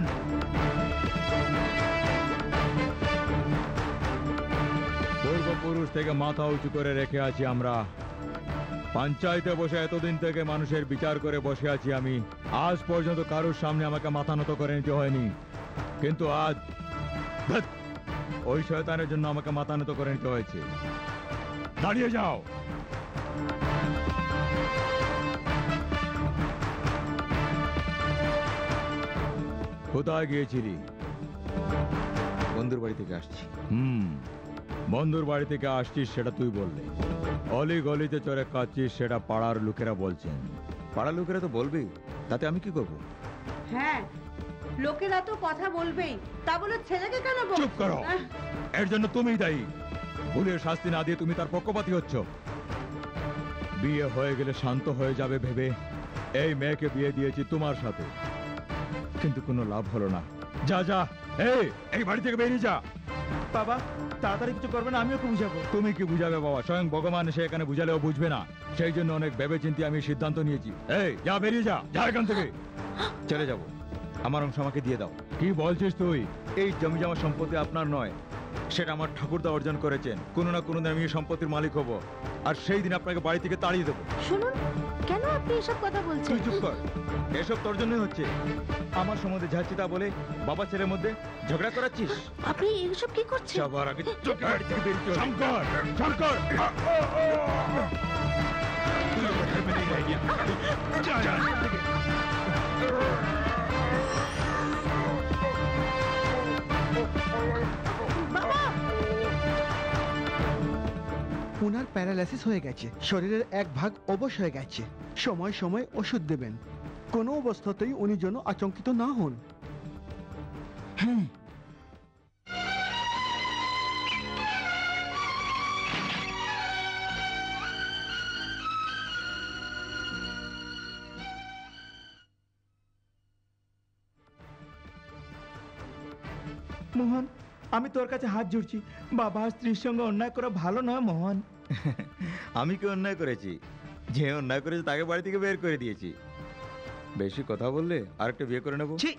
পূর্বপুরুষ থেকে মাথা উঁচু করে রেখে আছি আমরা। পঞ্চায়েতে বসে এতদিন থেকে মানুষের বিচার করে বসে আছি আমি। আজ পর্যন্ত কারোর সামনে আমাকে মাথা নত করে নিতে হয়নি, কিন্তু আজ ধ্যাৎ, ওই শয়তানের জন্য আমাকে মাথা নত করে নিতে হয়েছে। দাঁড়িয়ে যাও। কোথায় গিয়েছিলি? বন্ধুর বাড়ি থেকে আসছি। বন্ধুর বাড়ি থেকে আসছিস সেটা তুই বললে। অলি গলিতে চড়ে কাচ্ছিস সেটা পাড়ার লোকেরা বলছেন। পাড়ার লোকেরা তো বলবেই, তাতে আমি কি করব? হ্যাঁ, লোকেরা তো কথা বলবেই, তা বলে ছেলেকে কেন বল? চুপ করো, এর জন্য তুমিই দায়ী। ভুলের শাস্তি না দিয়ে তুমি তার পক্ষপাতী হচ্ছ। বিয়ে হয়ে গেলে শান্ত হয়ে যাবে ভেবে এই মেয়েকে বিয়ে দিয়েছি তোমার সাথে, কিন্তু কোনো লাভ হলো না। যা যা, এই বাড়ি থেকে বেরিয়ে যা। বাবা তাড়াতাড়ি কিছু করবে না, আমি ওকে বুঝাবো। তুমি কি বুঝাবে বাবা? স্বয়ং ভগবান সে এখানে বুঝালেও বুঝবে না। সেই জন্য অনেক ভেবে চিন্তে আমি সিদ্ধান্ত নিয়েছি। এই যা, বেরিয়ে যা, যা এখান থেকে। চলে যাব, আমার অংশ আমাকে দিয়ে দাও। কি বলছিস তুই? এই জমি জমা সম্পত্তি আপনার নয়, সেটা আমার ঠাকুরদা অর্জন করেছেন। কোনো না কোনো দিন আমি এই সম্পত্তির মালিক হব, আর সেই দিন আপনাকে বাড়ি থেকে তাড়িয়ে দেবো। শুনুন, কেন আপনি এসব কথা বলছেন? তুই চুপ কর, এসব তোর জন্যই হচ্ছে। আমার সম্বন্ধে যাচ্ছি তা বলে বাবা ছেলের মধ্যে ঝগড়া করাচ্ছিস। আপনি এসব কি করছেন? সবার আগে চোখে বাড়ি থেকে বেরিয়ে চল। শঙ্কর, শঙ্কর! যা, যা। ওনার প্যারালাইসিস হয়ে গেছে, শরীরের এক ভাগ অবশ হয়ে গেছে। সময় সময় ওষুধ দেবেন। কোনো অবস্থাতেই উনি যেন আতঙ্কিত না হন। মোহন, আমি তোর কাছে হাত জুড়ছি। বাবা স্ত্রীর সঙ্গে অন্যায় করা ভালো নয় মোহন। আমি কি অন্যায় করেছি? যে অন্যায় করেছে তাকে বাড়ি থেকে বের করে দিয়েছি। বেশি কথা বললে আরেকটা বিয়ে করে নেবো। ছি,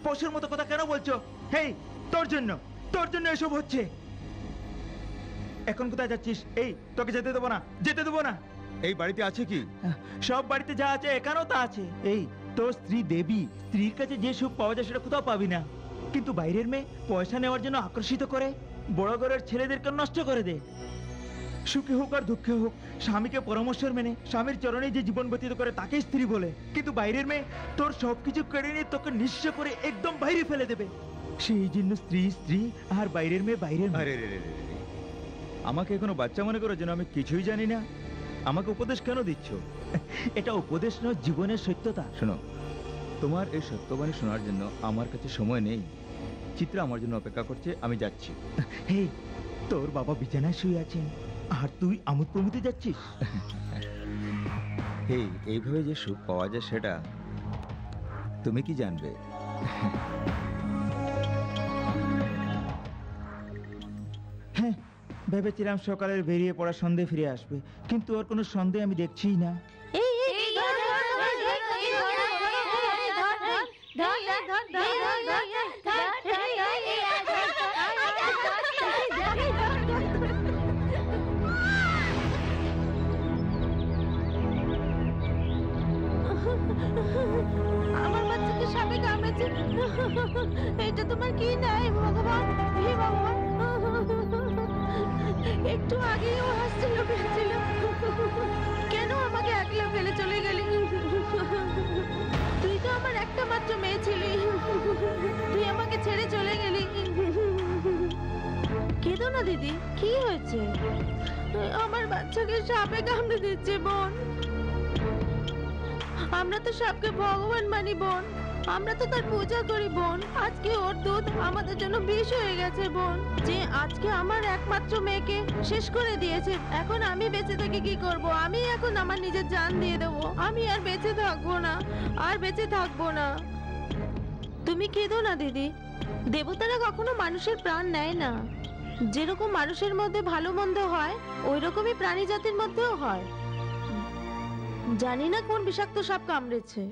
পশুর মতো কথা কেন বলছো? হেই, তোর জন্য এসব হচ্ছে। এখন কোথায় যাচ্ছিস? এই, তোকে যেতে দেবো না, যেতে দেবো না। এই বাড়িতে আছে কি? সব বাড়িতে যা আছে এখানেও তা আছে। এই, তোর স্ত্রী দেবী, স্ত্রীর কাছে যে সুখ পাওয়া যায় সেটা কোথাও পাবি না। কিন্তু বাইরের মেয়ে পয়সা নেওয়ার জন্য আকর্ষিত করে, বড় ঘরের ছেলেদেরকে নষ্ট করে দেয়। সুখে হোক আর দুঃখে হোক, স্বামীকে পরামর্শ মেনে স্বামীর চরণে যে জীবন ব্যতীত করে তাকে স্ত্রী বলে। কিন্তু বাইরের মেয়ে তোর সবকিছু কেড়ে নিয়ে তোকে নিঃস্ব করে একদম বাইরে ফেলে দেবে। সেই জন্য স্ত্রী স্ত্রী আর বাইরের মেয়ে বাইরের মেয়ে। আরে রে রে রে রে। আমাকে এখনো বাচ্চা মনে করো যেন আমি কিছুই জানি না। আমাকে উপদেশ কেন দিচ্ছ? এটা উপদেশ নয়, জীবনের সত্যতা। শোনো, তোমার এই সত্যবাণী শোনার জন্য আমার কাছে সময় নেই। চিত্রা আমার জন্য অপেক্ষা করছে, আমি যাচ্ছি। হে, তোর বাবা বিছানায় শুয়ে আছেন আর তুই আমোদ প্রমোদে যাচ্ছিস। এই এইভাবে যে সুখ পাওয়া যায় সেটা তুমি কি জানবে? হ্যাঁ, ভেবেছিলাম সকালে বেরিয়ে পড়া সন্ধে ফিরে আসবে, কিন্তু ওর কোনো সন্দেহ আমি দেখছিই না। এই এই ধর ধর ধর ধর আমার বাচ্চাকে সাপে কামড়েছে। এটা তোমার কি নাই ভগবান, হে ভগবান। একটু আগেই ও হাসছিল, ফেলছিল। কেন আমাকে একলা ফেলে চলে গেলি? তুই তো আমার একটা মাত্র মেয়ে ছিলি, তুই আমাকে ছেড়ে চলে গেলি। কেঁদো না দিদি, কি হয়েছে? আমার বাচ্চাকে সাপে কামড়ে দিচ্ছে বোন। আমরা তো সাপকে ভগবান মানি বোন, আমরা তো তার পূজা করি বোন। আজকে ওর দুধ আমাদের জন্য বিষ হয়ে গেছে বোন, যে আজকে আমার একমাত্র মেয়েকে শেষ করে দিয়েছে। এখন আমি বেঁচে থেকে কি করব? আমি এখন আমার নিজের জান দিয়ে দেবো। আমি আর বেঁচে থাকবো না, আর বেঁচে থাকবো না। তুমি কেঁদো না দিদি, দেবতারা কখনো মানুষের প্রাণ নেয় না। যেরকম মানুষের মধ্যে ভালো মন্দ হয়, ওই রকমই প্রাণী জাতির মধ্যেও হয়। জানি না কোন বিষাক্ত সাপ কামড়েছে।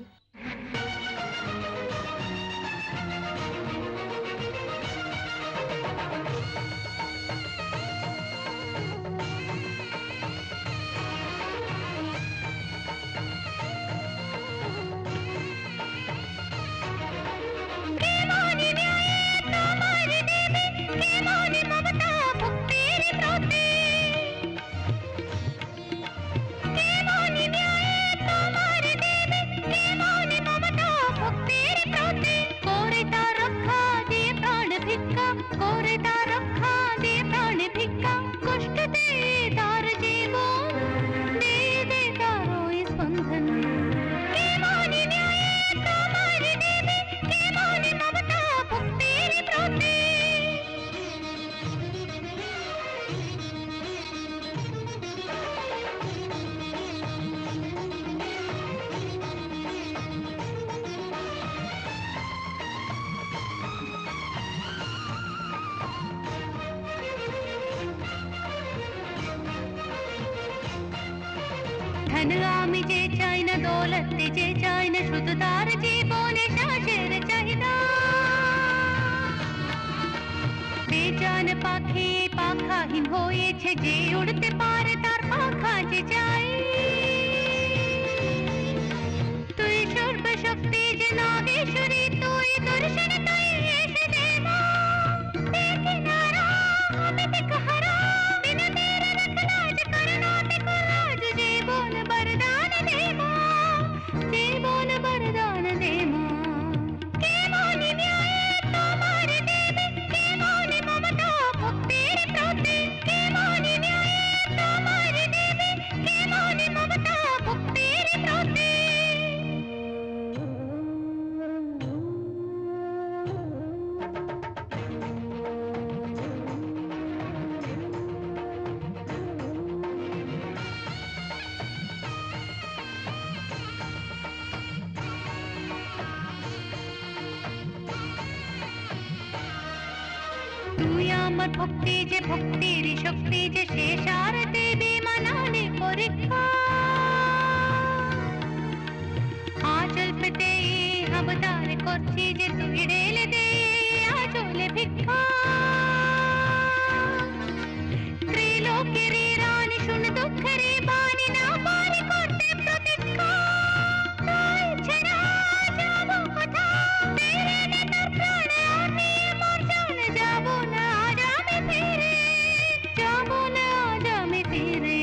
ধন আমি যে চাই না, দৌলত যে চাই না, শুধু তার জীবনে শ্বাসের চাহিদা। বেজান পাখি পাখাহীন হয়েছে, যে উড়তে পারে তার পাখা যে চাই। তুই সর্বশক্তি যে নাগেশ্বরী, তুই দর্শন তাই এসে দে মা। দেখে নারা আমি দেখহারা, বিনা তেরা রখলাজ করনা দেখলাজ। জীবন বরদান দে মা, জীবন বরদান দে মা। কে মনে ন্যায় তোমার দেবে, কে মনে মমতা ভক্তির প্রতি। কে মনে ন্যায় তোমার দেবে, কে মনে মমতা ভক্তির প্রতি। তুই আমার ভক্তি যে ভক্তির শক্তি যে, শেষ আর দেবে মানানে পরীক্ষা। আঁচল পেতে অবতার করছি যে, তুই ঢেলে দে আঁচলে ভিক্ষা। ত্রিলোকের রানী শুন দুঃখের বাণী, না পারি করতে প্রতীক্ষা। তাই ছেড়া যাব কোথা, ফিরে নে তোর প্রাণ আমি মোর জান। যাব না আজ আমি ফিরে, যাব না আজ আমি ফিরে।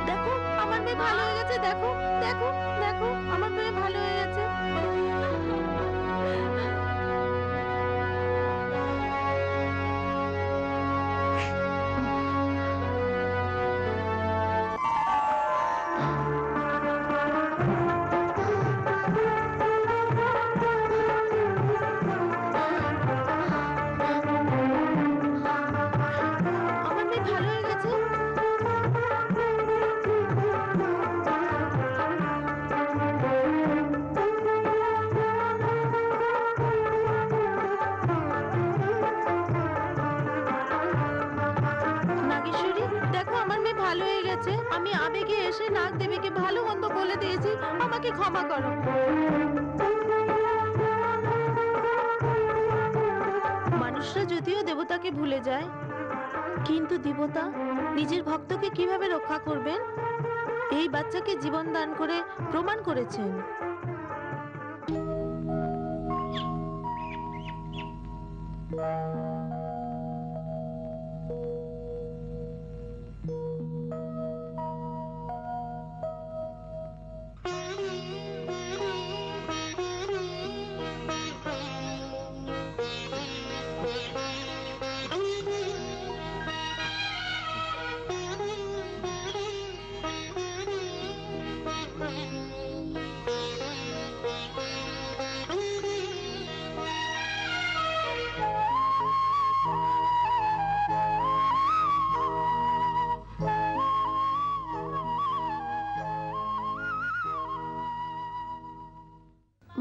দেখো আমার মেয়ে ভালো হয়ে গেছে, দেখো দেখো দেখো আমার মেয়ে ভালো হয়ে গেছে। আমার মেয়ে ভালো হয়ে গেছে। নাগেশ্বরী দেখো আমার মেয়ে ভালো হয়ে গেছে। আমি আবেগে এসে নাগ দেবীকে ভালো মন্দ বলে দিয়েছি, আমাকে ক্ষমা করো। মানুষরা যদিও দেবতাকে ভুলে যায়, কিন্তু দেবতা নিজের ভক্তকে কিভাবে রক্ষা করবেন, এই বাচ্চাকে জীবন দান করে প্রমাণ করেছেন।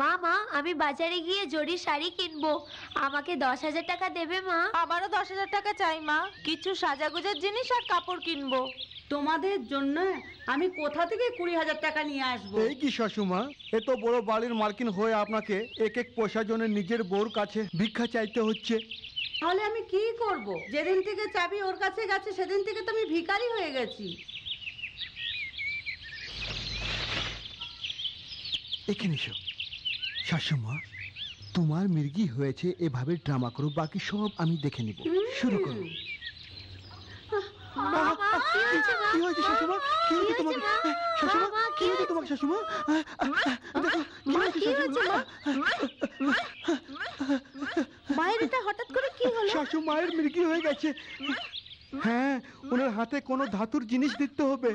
মা মা আমি বাজারে গিয়ে জরি শাড়ি কিনবো, আমাকে 10,000 টাকা দেবে মা? আমারও 10,000 টাকা চাই মা, কিছু সাজাগোজার জিনিস আর কাপড় কিনবো। তোমাদের জন্য আমি কোথা থেকে 20,000 টাকা নিয়ে আসবো? এই কি শাশুমা, এত বড় বাড়ির মালকিন হয়ে আপনাকে এক এক পয়সার জন্য নিজের বউর কাছে ভিক্ষা চাইতে হচ্ছে। তাহলে আমি কি করব? যেদিন থেকে চাবি ওর কাছে গেছে সেদিন থেকে তো আমি ভিখারি হয়ে গেছি। এখানে এসো শাশুমা, তোমার মির্গি হয়েছে এভাবে ড্রামা করো, বাকি সব আমি দেখে নিব। শুরু করো। কি হয়েছে শাশুমা? কি হয়েছে তোমাকে শাশুমা? কি হয়েছে তোমাকে শাশুমা? দেখো কি হয়েছে শাশুমা? মায়ের এটা হঠাৎ করে কি হলো? শাশুমায়ের মির্গি হয়ে গেছে। হ্যাঁ, ওনার হাতে কোনো ধাতুর জিনিস দিতে হবে।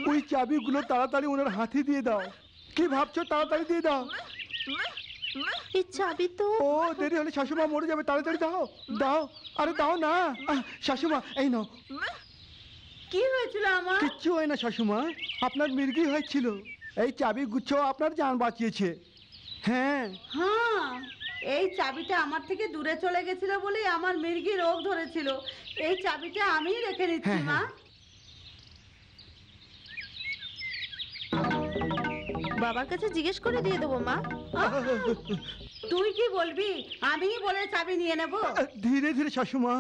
ওই চাবিগুলো তাড়াতাড়ি ওনার হাতে দিয়ে দাও। কি ভাবছো? তাড়াতাড়ি দিয়ে দাও। এই চাবি তো। ও দেরি হলে শাশুমা মরে যাবে, তাড়াতাড়ি দাও দাও। আরে দাও না শাশুমা, এই নাও। কি হয়েছিল আমার? কিচ্ছু হয় না শাশুমা, আপনার মির্গি হয়েছিল। এই চাবি গুচ্ছ আপনার জান বাঁচিয়েছে। হ্যাঁ হ্যাঁ, এই চাবিটা আমার থেকে দূরে চলে গেছিল বলেই আমার মির্গি রোগ ধরেছিল। এই চাবিটা আমি রেখে দিচ্ছি হ্যাঁ, মা। বাবার কাছে জিজ্ঞেস করে দিয়ে দেবো মা। তুই কি বলবি? আমিই বলে চাবি নিয়ে নেব? ধীরে ধীরে শাশুমা।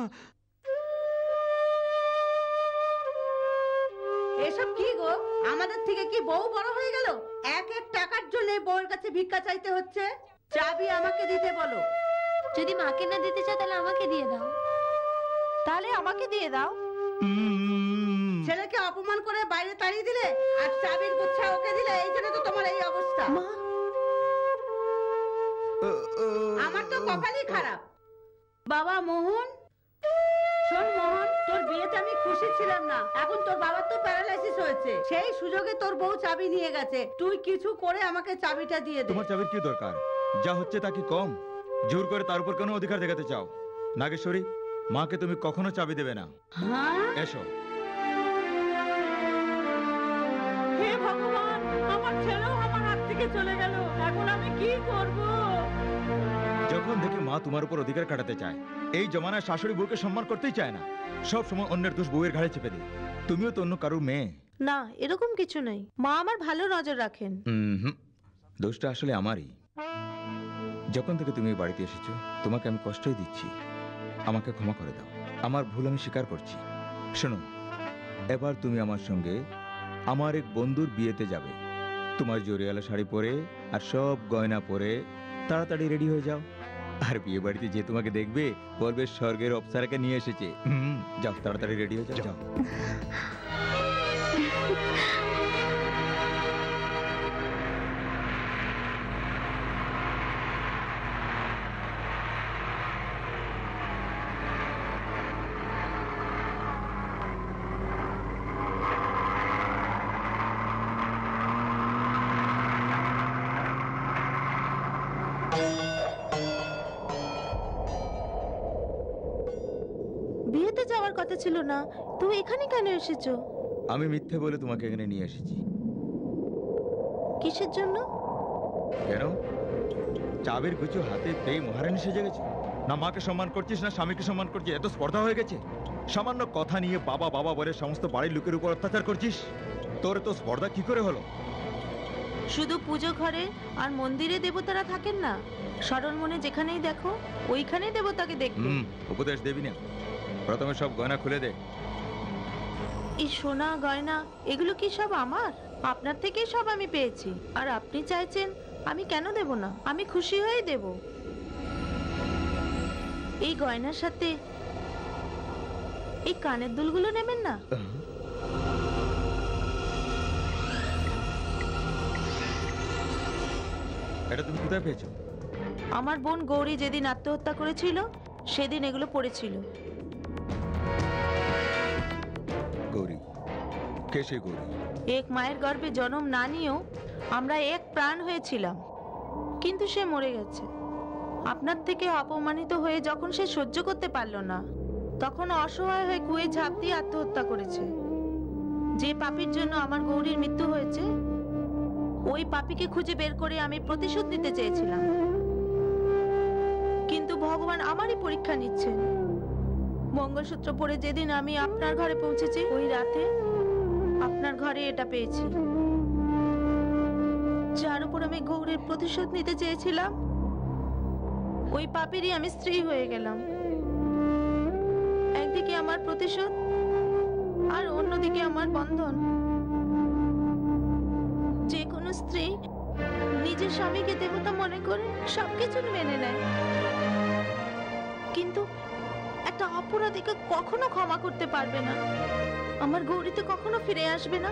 এসব কি গো? আমাদের থেকে কি বউ বড় হয়ে গেল? এক এক টাকার জন্য বউয়ের কাছে ভিক্ষা চাইতে হচ্ছে। চাবি আমাকে দিতে বলো। যদি মাকে না দিতে চাও তাহলে আমাকে দিয়ে দাও। তাহলে আমাকে দিয়ে দাও। ছেলেকে অপমান করে বাইরে তাড়িয়ে দিলে আর চাবির গুচ্ছা ওকে দিলে, এই জন্য তো তোমার এই অবস্থা। মা, আমার তো কপালই খারাপ। বাবা মোহন, শোন মোহন, তোর বিয়েতে আমি খুশি ছিলাম না। এখন তোর বাবার তো প্যারালাইসিস হয়েছে, সেই সুযোগে তোর বউ চাবি নিয়ে গেছে। তুই কিছু করে আমাকে চাবিটা দিয়ে দে। তোমার চাবির কি দরকার? যা হচ্ছে তা কি কম? জোর করে তার উপর কেন অধিকার দেখাতে চাও? নাগেশ্বরী, মাকে তুমি কখনো চাবি দেবে না। হ্যাঁ, এসো। হে ভগবান, আমার ছেলেও আমার হাত থেকে চলে গেল। এখন আমি কি করব? যখন দেখি মা তোমার উপর অধিকার কাটাতে চায়, এই জমানায় শাশুড়ি বউকে সম্মান করতেই চায় না, সব সময় অন্যের দোষ বউয়ের ঘাড়ে চেপে দেয়। তুমিও তো অন্য কারোর মেয়ে। না এরকম কিছু নেই, মা আমার ভালো নজর রাখেন। হুম, দোষটা আসলে আমারই। যখন থেকে তুমি এই বাড়িতে এসেছো, তোমাকে আমি কষ্টই দিচ্ছি। আমাকে ক্ষমা করে দাও, আমার ভুল আমি স্বীকার করছি। শোনো, এবার তুমি আমার সঙ্গে আমার এক বন্ধুর বিয়েতে যাবে। তোমার জরিয়ালা শাড়ি পরে আর সব গয়না পরে তাড়াতাড়ি রেডি হয়ে যাও। আর বিয়ে বাড়িতে যে তোমাকে দেখবে বলবে স্বর্গের অপ্সরাকে নিয়ে এসেছে। যাও, তাড়াতাড়ি রেডি হয়ে যাও। বিয়েতে যাওয়ার কথা ছিল না, তুমি এখানে কেন এসেছো? আমি মিথ্যে বলে তোমাকে এখানে নিয়ে এসেছি। কিসের জন্য? কেন? চাবির গুছো হাতে পেয়ে মহারানী সেজে গেছে? না মাকে সম্মান করছিস, না স্বামীকে সম্মান করছিস? এত স্পর্ধা হয়ে গেছে। সামান্য কথা নিয়ে বাবা বাবা বলে সমস্ত বাড়ির লোকের উপর অত্যাচার করছিস। তোর তো স্পর্ধা কি করে হলো? শুধু পুজো ঘরে আর মন্দিরে দেবতারা থাকেন না, সরল মনে যেখানেই দেখো ওইখানেই দেবতাকে দেখবে। উপদেশ দেবি না, প্রথমে সব গয়না খুলে দে। এই সোনা গয়না এগুলো কি সব আমার? আপনার থেকেই সব আমি পেয়েছি, আর আপনি চাইছেন আমি কেন দেব না? আমি খুশি হয়েই দেব। এই গয়নার সাথে এই কানের দুলগুলো নেবেন না? এটা তুমি কোথায় পেয়েছো? আমার বোন গৌরী যেদিন আত্মহত্যা করেছিল সেদিন এগুলো পড়েছিল। গৌরী? কে সেই গৌরী? এক মায়ের গর্ভে জন্ম না নিয়েও আমরা এক প্রাণ হয়েছিলাম, কিন্তু সে মরে গেছে। আপনার থেকে অপমানিত হয়ে যখন সে সহ্য করতে পারলো না, তখন অসহায় হয়ে কুয়ে ঝাঁপ দিয়ে আত্মহত্যা করেছে। যে পাপীর জন্য আমার গৌরীর মৃত্যু হয়েছে, ওই পাপীকে খুঁজে বের করে আমি প্রতিশোধ নিতে চেয়েছিলাম, কিন্তু ভগবান আমারই পরীক্ষা নিচ্ছেন। মঙ্গলসূত্র পরে যেদিন আমি আপনার ঘরে পৌঁছেছি, ওই রাতে আপনার ঘরে এটা পেয়েছি, যার উপর আমি গৌরীর প্রতিশোধ নিতে চেয়েছিলাম। ওই পাপেরই আমি স্ত্রী হয়ে গেলাম। একদিকে আমার প্রতিশোধ আর অন্যদিকে আমার বন্ধন। যে কোনো স্ত্রী নিজের স্বামীকে দেবতা মনে করে সবকিছু মেনে নেয়, কিন্তু একটা অপরাধীকে কখনো ক্ষমা করতে পারবে না। আমার গৌরী তো কখনো ফিরে আসবে না,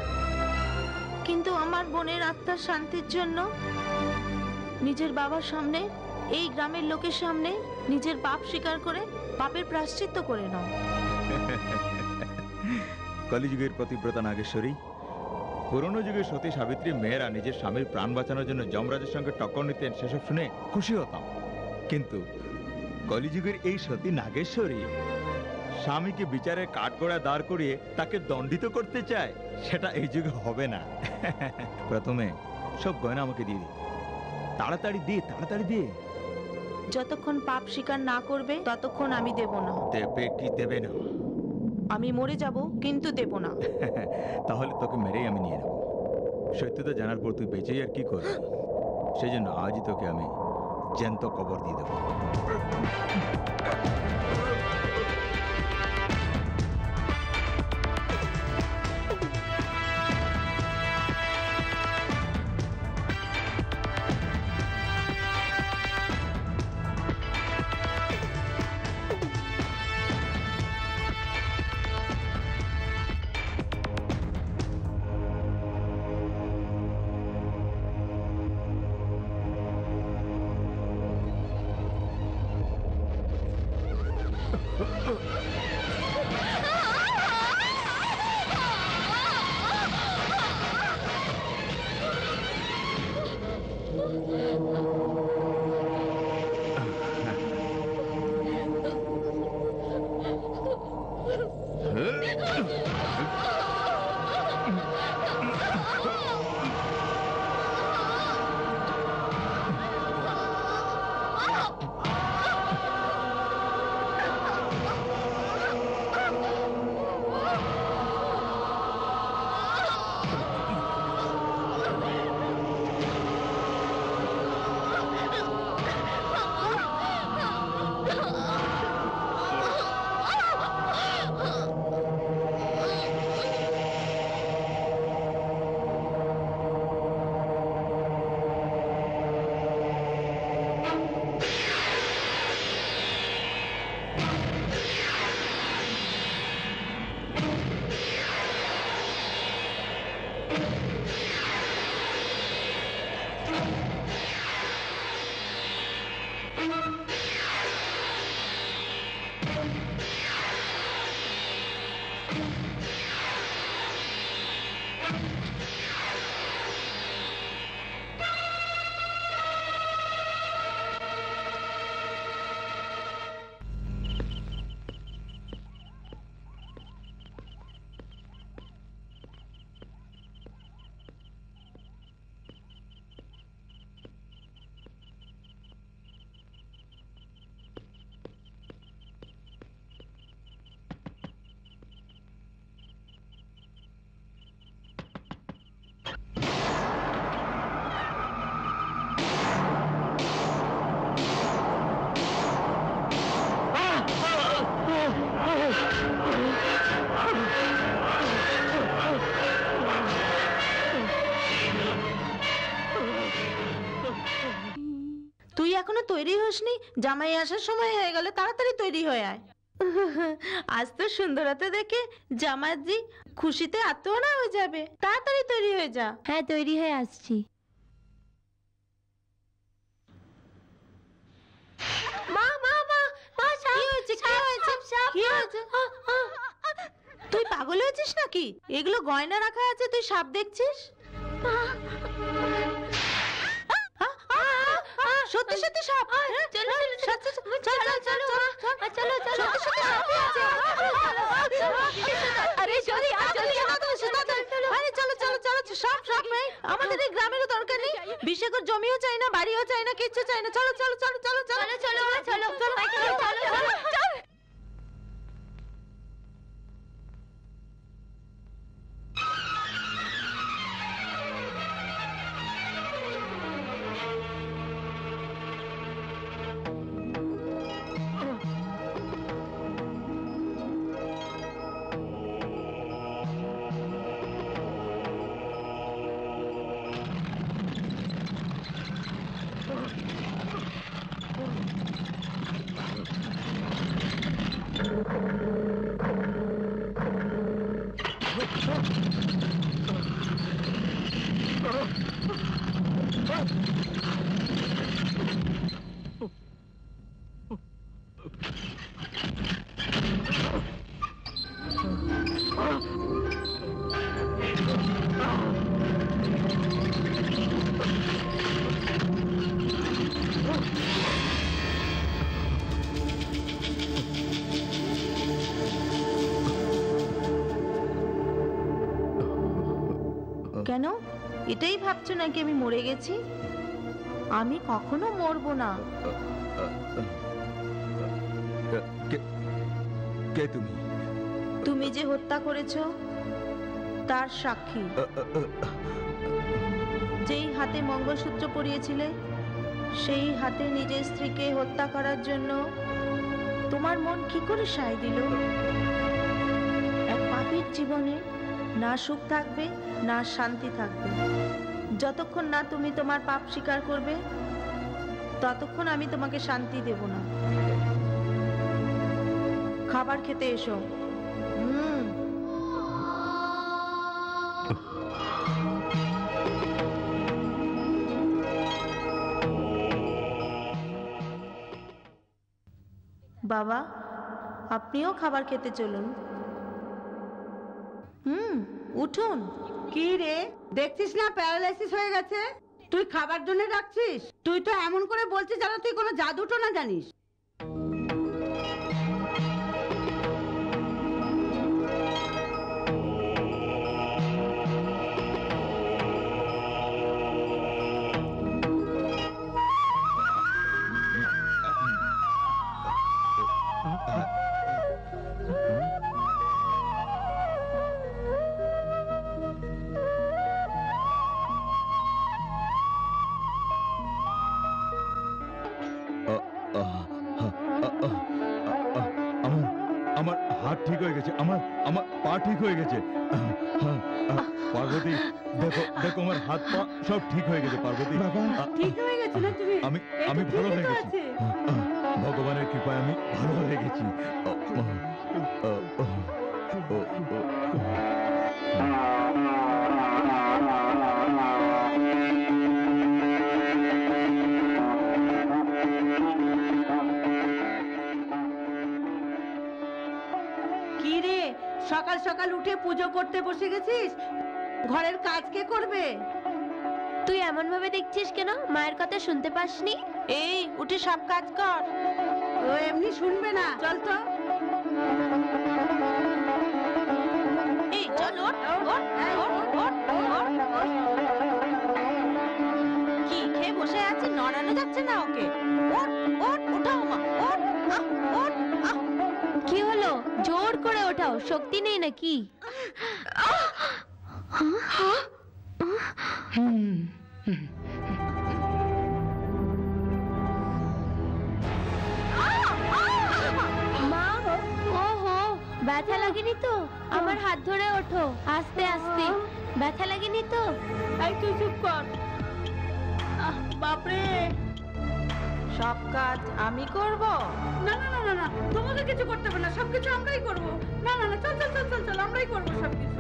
কিন্তু আমার বোনের আত্মার শান্তির জন্য নিজের বাবার সামনে, এই গ্রামের লোকের সামনে নিজের পাপ স্বীকার করে পাপের প্রায়শ্চিত্ত করে নাও। কলিযুগের পতিব্রতা নাগেশ্বরী, পুরনো যুগে সতী সাবিত্রী মেয়েরা নিজের স্বামীর প্রাণ বাঁচানোর জন্য যমরাজের সঙ্গে টক্কর নিতেন, সেসব শুনে খুশি হতাম। কিন্তু কলিযুগের এই সতী নাগেশ্বরী স্বামীকে বিচারের কাঠগড়ায় দাঁড় করিয়ে তাকে দণ্ডিত করতে চায়, সেটা এই যুগে হবে না। প্রথমে সব গয়না আমাকে দিয়ে দে, তাড়াতাড়ি দিয়ে, তাড়াতাড়ি দিয়ে। যতক্ষণ পাপ স্বীকার না করবে ততক্ষণ আমি দেব না। দেবে কি দেবে না? আমি মরে যাব, কিন্তু দেব না। তাহলে তোকে মেরেই আমি নিয়ে নেব। সত্যতা জানার পর তুই বেঁচেই আর কি করবি? সেই জন্য আজই তোকে আমি জ্যান্ত কবর দিয়ে দেবো। তুই এখনো তৈরি হসনি? জামাই আসার সময় হয়ে গেল, তাড়াতাড়ি তৈরি হয়ে আয়। আজ তো সুন্দরতা দেখে জামাইজি খুশিতে আত্মহারা হয়ে যাবে। তাড়াতাড়ি তৈরি হয়ে যা। হ্যাঁ, তৈরি হয়ে আসছি। মা মা মা মা, কি হয়েছে? কি হয়েছে? কি হয়েছে? তুই পাগল হয়েছিস নাকি? এগুলো গয়না রাখা আছে, তুই সাপ দেখছিস? সত্যি সত্যি সাপ? চলো চলো চলো চলো চলো চলো। আরে জলদি জলদি, আরে চলো চলো চলো হচ্ছে সব সব নেই, আমাদের এই গ্রামেরও দরকার নেই, 20 একর জমিও চাই না, বাড়িও চাই না, কিচ্ছু চাই না। চলো চলো চলো চলো চলো চলো চলো চলো চলো চলো চলো। কেন এটাই ভাবছো নাকি আমি মরে গেছি? আমি কখনো মরবো না। কে তুমি? তুমি যে হত্যা করেছো তার সাক্ষী। যেই হাতে মঙ্গলসূত্র পরিয়েছিলে সেই হাতে নিজের স্ত্রীকে হত্যা করার জন্য তোমার মন কি করে সায় দিল? এক পাপীর জীবনে না সুখ থাকবে না শান্তি থাকবে। যতক্ষণ না তুমি তোমার পাপ স্বীকার করবে ততক্ষণ আমি তোমাকে শান্তি দেব না। খাবার খেতে এসো। বাবা, আপনিও খাবার খেতে চলুন। উঠুন। কি রে, দেখছিস না প্যারালাইসিস হয়ে গেছে? তুই খাবার জন্য ডাকছিস? তুই তো এমন করে বলছিস যেন তুই কোনো জাদুটো না জানিস। আমার হাত ঠিক হয়ে গেছে, আমার পা ঠিক হয়ে গেছে। পার্বতী, দেখো দেখো আমার হাত পা সব ঠিক হয়ে গেছে। পার্বতী, ঠিক হয়ে গেছে না তুমি? আমি ভালো হয়ে গেছি। ভগবানের কৃপায় আমি ভালো হয়ে গেছি। কি রে, সকাল সকাল উঠে পুজো করতে বসে গেছিস? ঘরের কাজ কে করবে? তুই এমন ভাবে দেখছিস কেন? মায়ের কথা শুনতে পাসনি? এই উঠে সব কাজ কর। ও এমনি শুনবে না, চল তো। এই চল, ওঠ ওঠ ওঠ ওঠ ওঠ। কি খেয়ে বসে আছে? নড়ানো যাচ্ছে না ওকে। ওঠ ওঠ, ওঠাও মা, ওঠ ওঠ। কি হলো? জোর করে ওঠাও, শক্তি নেই নাকি? মা, ওহো, ব্যথা লাগেনি তো? আমার হাত ধরে ওঠো, আস্তে আস্তে। ব্যথা লাগেনি তো? এই তুই চুপ কর। বাপরে, সব কাজ আমি করব? না না না না না, তোমাকে কিছু করতে হবে না, সবকিছু আমরাই করব। না না না, চল চল চল চল চল, আমরাই করব সবকিছু।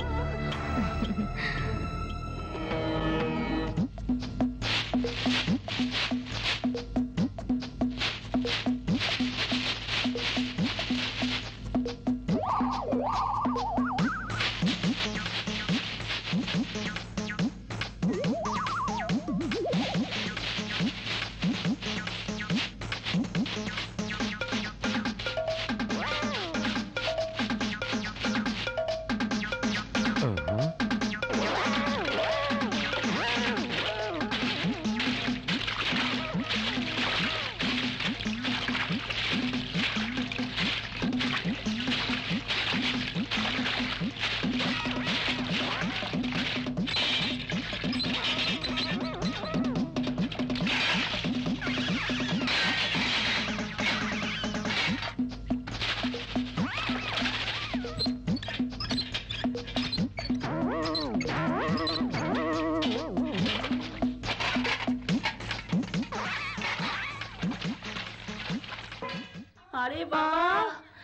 আরে বাবা,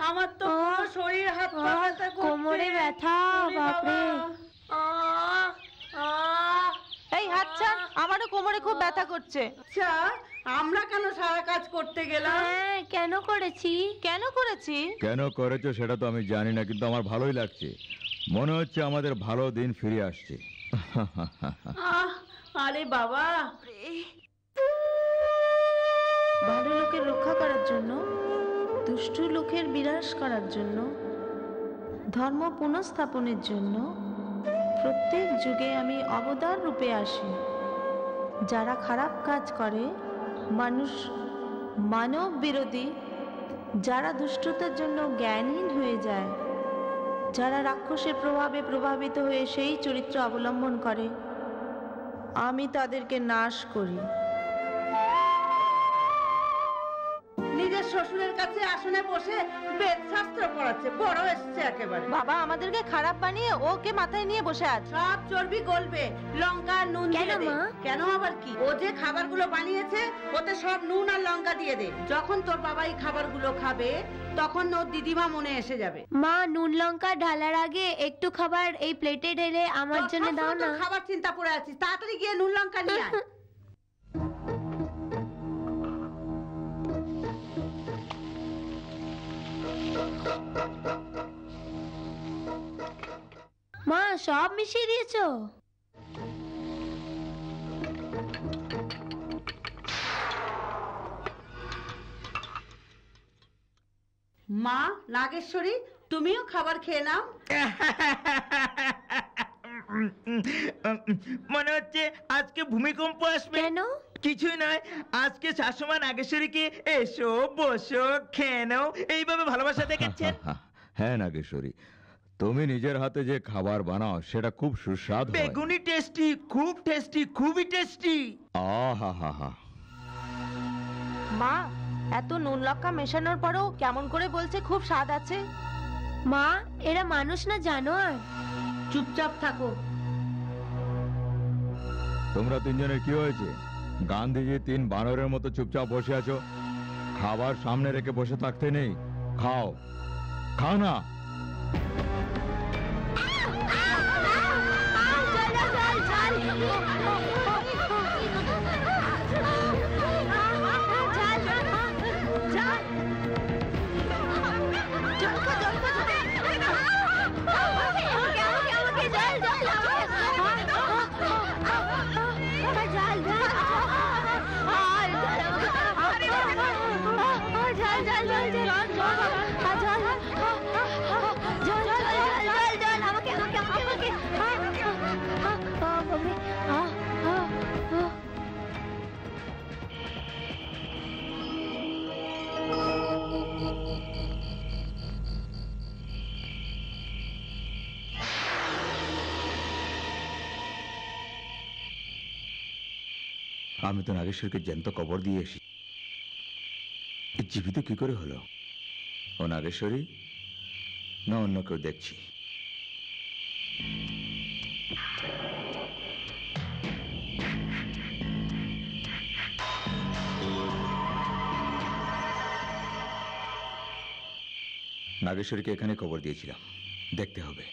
আমার তো পুরো শরীর হাত পা ব্যথা করছে। কোমরে ব্যথা, ওরে বাপরে। এই হাত ছাড়, আমারও কোমরে খুব ব্যথা করছে। আচ্ছা, আমরা কেন সারা কাজ করতে গেলাম? হ্যাঁ, কেন করেছি? কেন করেছি? কেন করেছো সেটা তো আমি জানি না, কিন্তু আমার ভালোই লাগছে। মনে হচ্ছে আমাদের ভালো দিন ফিরে আসছে। আরে বাবা, ভালো লোকের রক্ষা করার জন্য, দুষ্টু লোকের বিনাশ করার জন্য, ধর্ম পুনঃস্থাপনের জন্য প্রত্যেক যুগে আমি অবতার রূপে আসি। যারা খারাপ কাজ করে, মানব বিরোধী, যারা দুষ্টতার জন্য জ্ঞানহীন হয়ে যায়, যারা রাক্ষসের প্রভাবে প্রভাবিত হয়ে সেই চরিত্র অবলম্বন করে, আমি তাদেরকে নাশ করি। নিজের শ্বশুরের কাছে আসনে বসে বেদ শাস্ত্র পড়াচ্ছে, বড় এসছে একেবারে। বাবা আমাদেরকে খারাপ বানিয়ে ওকে মাথায় নিয়ে বসে আছে। সব চর্বি গলবে, লঙ্কা আর নুন কেন দিয়ে দে। মা? কেন আবার কি? ও যে খাবারগুলো বানিয়েছে ওতে সব নুন আর লঙ্কা দিয়ে দে। যখন তোর বাবা এই খাবারগুলো খাবে তখন ওর দিদিমা মনে এসে যাবে। মা, নুন লঙ্কা ঢালার আগে একটু খাবার এই প্লেটে ঢেলে আমার জন্য দাও না। তোর খাবার চিন্তা পড়ে আছিস, তাড়াতাড়ি গিয়ে নুন লঙ্কা নিয়ে আয়। মা, সব মিশিয়ে দিয়েছো? মা নাগেশ্বরী, তুমিও খাবার খেয়ে নাও। মনে হচ্ছে আজকে ভূমিকম্প আসবে। কেন? কিছুই নয়, আজকে শাশুমা নাগেশ্বরীকে এসো বসো খেয়ে নাও এইভাবে ভালোবাসা দেখাচ্ছেন। হ্যাঁ নাগেশ্বরী, তুমি নিজের হাতে যে খাবার বানাও সেটা খুব সুস্বাদু হয়। বেগুনি টেস্টি, খুব টেস্টি, খুবই টেস্টি। আহা, মা, এত নুন লঙ্কা মেশানোর পরেও কেমন করে বলছে খুব স্বাদ আছে। মা, এরা মানুষ না জানোয়ার। চুপচাপ থাকো। তোমরা তিনজনের কি হয়েছে? গান্ধীজি 3 বানরের মতো চুপচাপ বসে আছো। খাবার সামনে রেখে বসে থাকতে নেই, খাও, খাও না। আমি তো নাগেশ্বরীকে জ্যান্ত কবর দিয়ে এসেছি, জীবিত কি করে হলো? ও নাগেশ্বরী না অন্য কেউ দেখছি। নাগেশ্বরীকে এখানে খবর দিয়েছিলাম, দেখতে হবে।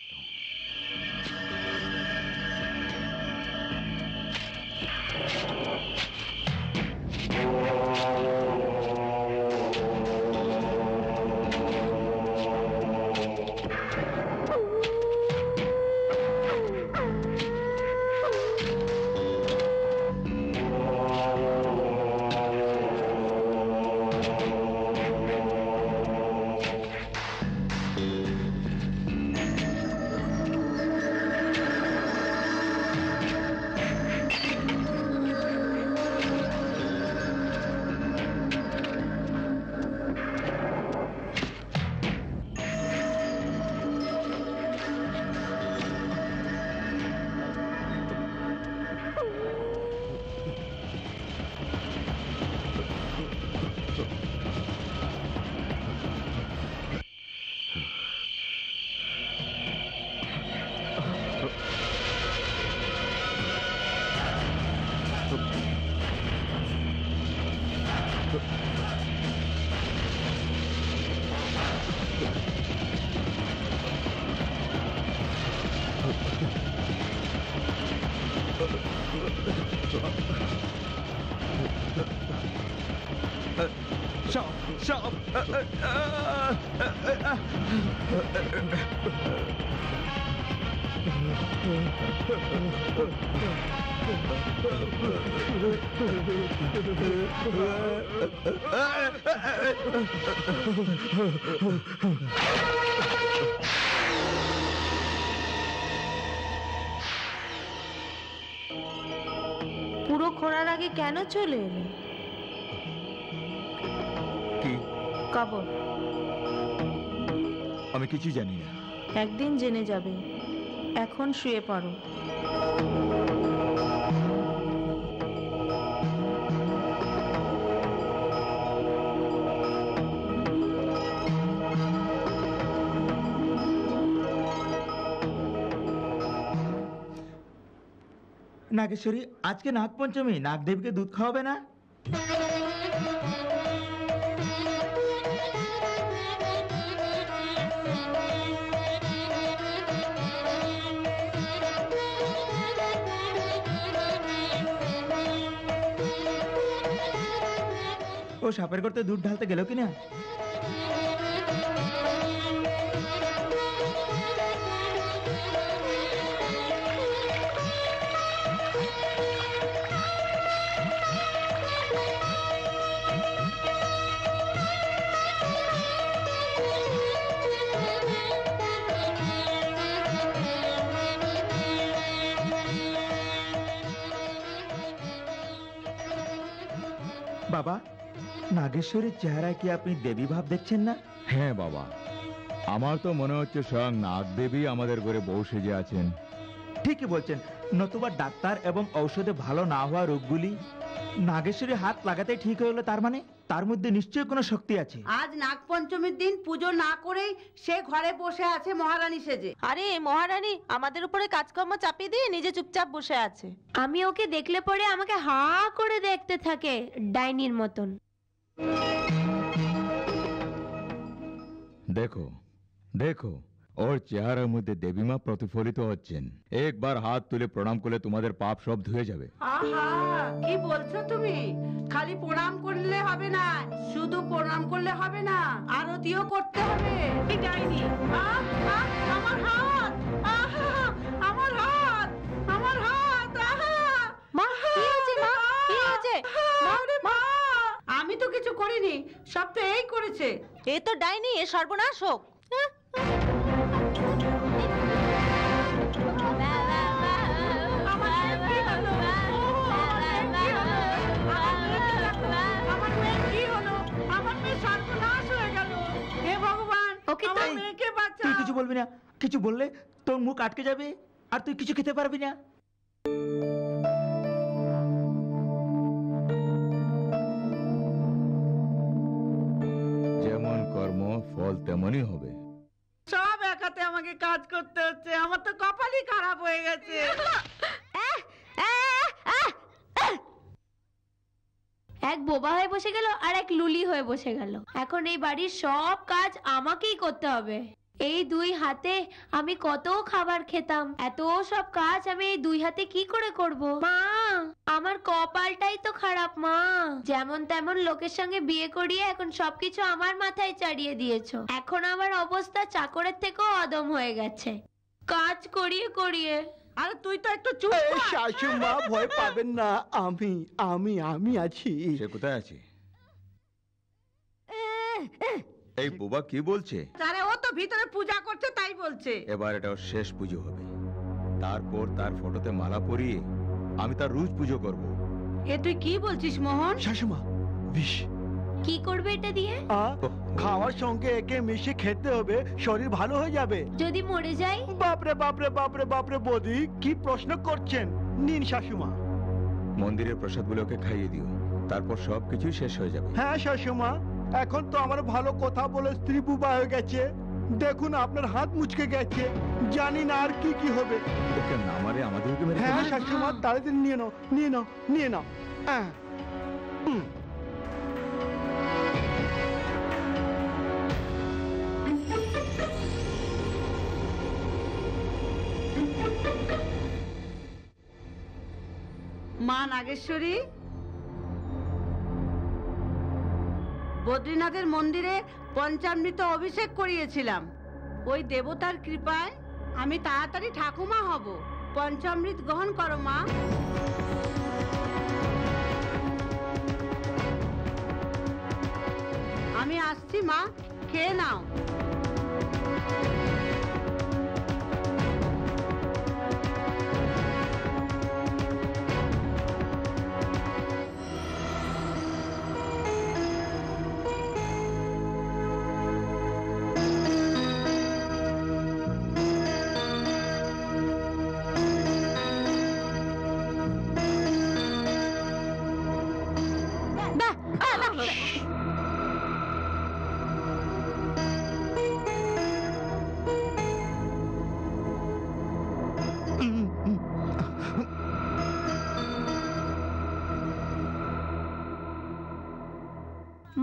সাপ! পুরো খোঁড়ার আগে কেন চলে এলে? কি? কবর। আমি কিছু জানি না। একদিন জেনে যাবে। এখন শুয়ে পড়ো। নাগেশ্বরী, আজকে নাগপঞ্চমী, নাগদেবীকে দুধ খাওয়াবে না? ও সাপের গর্তে দুধ ঢালতে গেল কিনা? বাবা, নাগেশ্বরীর চেহারায় কি আপনি দেবী ভাব দেখছেন না? হ্যাঁ বাবা, আমার তো মনে হচ্ছে স্বয়ং নাগদেবী আমাদের ঘরে বউ সেজে আছেন। ঠিকই বলছেন। নতুবা ডাক্তার এবং ঔষধে ভালো না হওয়া রোগগুলি নাগেশ্বরী হাত লাগাতে ঠিক হয়ে গেল, তার মানে তার মধ্যে নিশ্চয়ই কোনো শক্তি আছে। আজ নাগপঞ্চমীর দিন পুজো না করেই সে ঘরে বসে আছে মহারানী সেজে। আরে মহারানী আমাদের উপরে কাজকর্ম চাপিয়ে দিয়ে নিজে চুপচাপ বসে আছে। আমি ওকে দেখলে পরে আমাকে হা করে দেখতে থাকে ডাইনির মতন। দেখো দেখো, ওর চেহারার মধ্যে দেবীমা প্রতিফলিত হচ্ছেন। একবার হাত তুলে প্রণাম করলে তোমাদের পাপ সব ধুয়ে যাবে। আহা, কি বলছো তুমি? খালি প্রণাম করলে হবে না, শুধু প্রণাম করলে হবে না, আরতিও করতে হবে। এই ডাইনি, আহ, আহ, আমার হাত, আহা, আমার হাত, আমার হাত, আহা। মা, কি হয়েছে মা? কি হয়েছে? মা, আরে মা, আমি তো কিছু করিনি, সব তো এই করেছে। এ তো ডাইনি, এ সর্বনাশ হোক। আমার মেয়ে কি হলো? আমার মেয়ে সর্বনাশ হয়ে গেল। হে ভগবান, ওকে তো- আমার মেয়েকে তুই বাঁচাও। কিছু বলবি না, কিছু বললে তোর মুখ আটকে যাবে আর তুই কিছু খেতে পারবি না। যেমন কর্ম ফল তেমনই হবে। সব একাতে আমাকে কাজ করতে হচ্ছে, আমার তো কপালই খারাপ হয়ে গেছে। এক বোবা হয়ে বসে গেল আর এক লুলি হয়ে বসে গেল। এখন এই বাড়ির সব কাজ আমাকেই করতে হবে। এই দুই হাতে আমি কত খাবার খেতাম, এত সব কাজ আমি এই দুই হাতে কি করে করব? মা, আমার কপালটাই তো খারাপ মা। যেমন তেমন লোকের সঙ্গে বিয়ে করিয়ে এখন সবকিছু আমার মাথায় চাড়িয়ে দিয়েছো। এখন আমার অবস্থা চাকরের থেকেও অদম হয়ে গেছে, কাজ করিয়ে করিয়ে। আরে তুই তো একটু চুপ এই কর। শাশুমা, ভয় পাবেন না, আমি আমি আমি আছি। সে কোথায় আছে? এই বুবা কি বলছে? আরে ও তো ভিতরে পূজা করছে তাই বলছে। এবার এটা ওর শেষ পুজো হবে। তারপর তার ফটোতে মালা পরিয়ে আমি তার রোজ পুজো করব। এ তুই কি বলছিস মোহন? শাশুমা, বিষ কি করবে এটা দিয়ে? খাওয়ার সঙ্গে একে মিশিয়ে খেতে হবে, শরীর ভালো হয়ে যাবে। যদি মরে যাই? বাপরে বাপরে বাপরে বাপরে, বৌদি কি প্রশ্ন করছেন? নিন শাশুমা। মন্দিরের প্রসাদগুলো ওকে খাইয়ে দিও, তারপর সব কিছুই শেষ হয়ে যাবে। হ্যাঁ শাশুমা, এখন তো আমার ভালো কথা বলে স্ত্রী বুবা হয়ে গেছে। দেখুন আপনার হাত মুচকে গেছে, জানি না আর কি কি হবে। ওকে না মারে আমাদেরকে মেরে হ্যাঁ ফেলবে। শাশুমা, তাড়াতাড়ি নিয়ে নাও, নিয়ে নাও, নিয়ে নাও। হুম। মা নাগেশ্বরী, বদ্রীনাথের মন্দিরে পঞ্চামৃত অভিষেক করিয়েছিলাম। ওই দেবতার কৃপায় আমি তাড়াতাড়ি ঠাকুমা হব। পঞ্চামৃত গ্রহণ করো মা। আমি আসছি মা, খেয়ে নাও।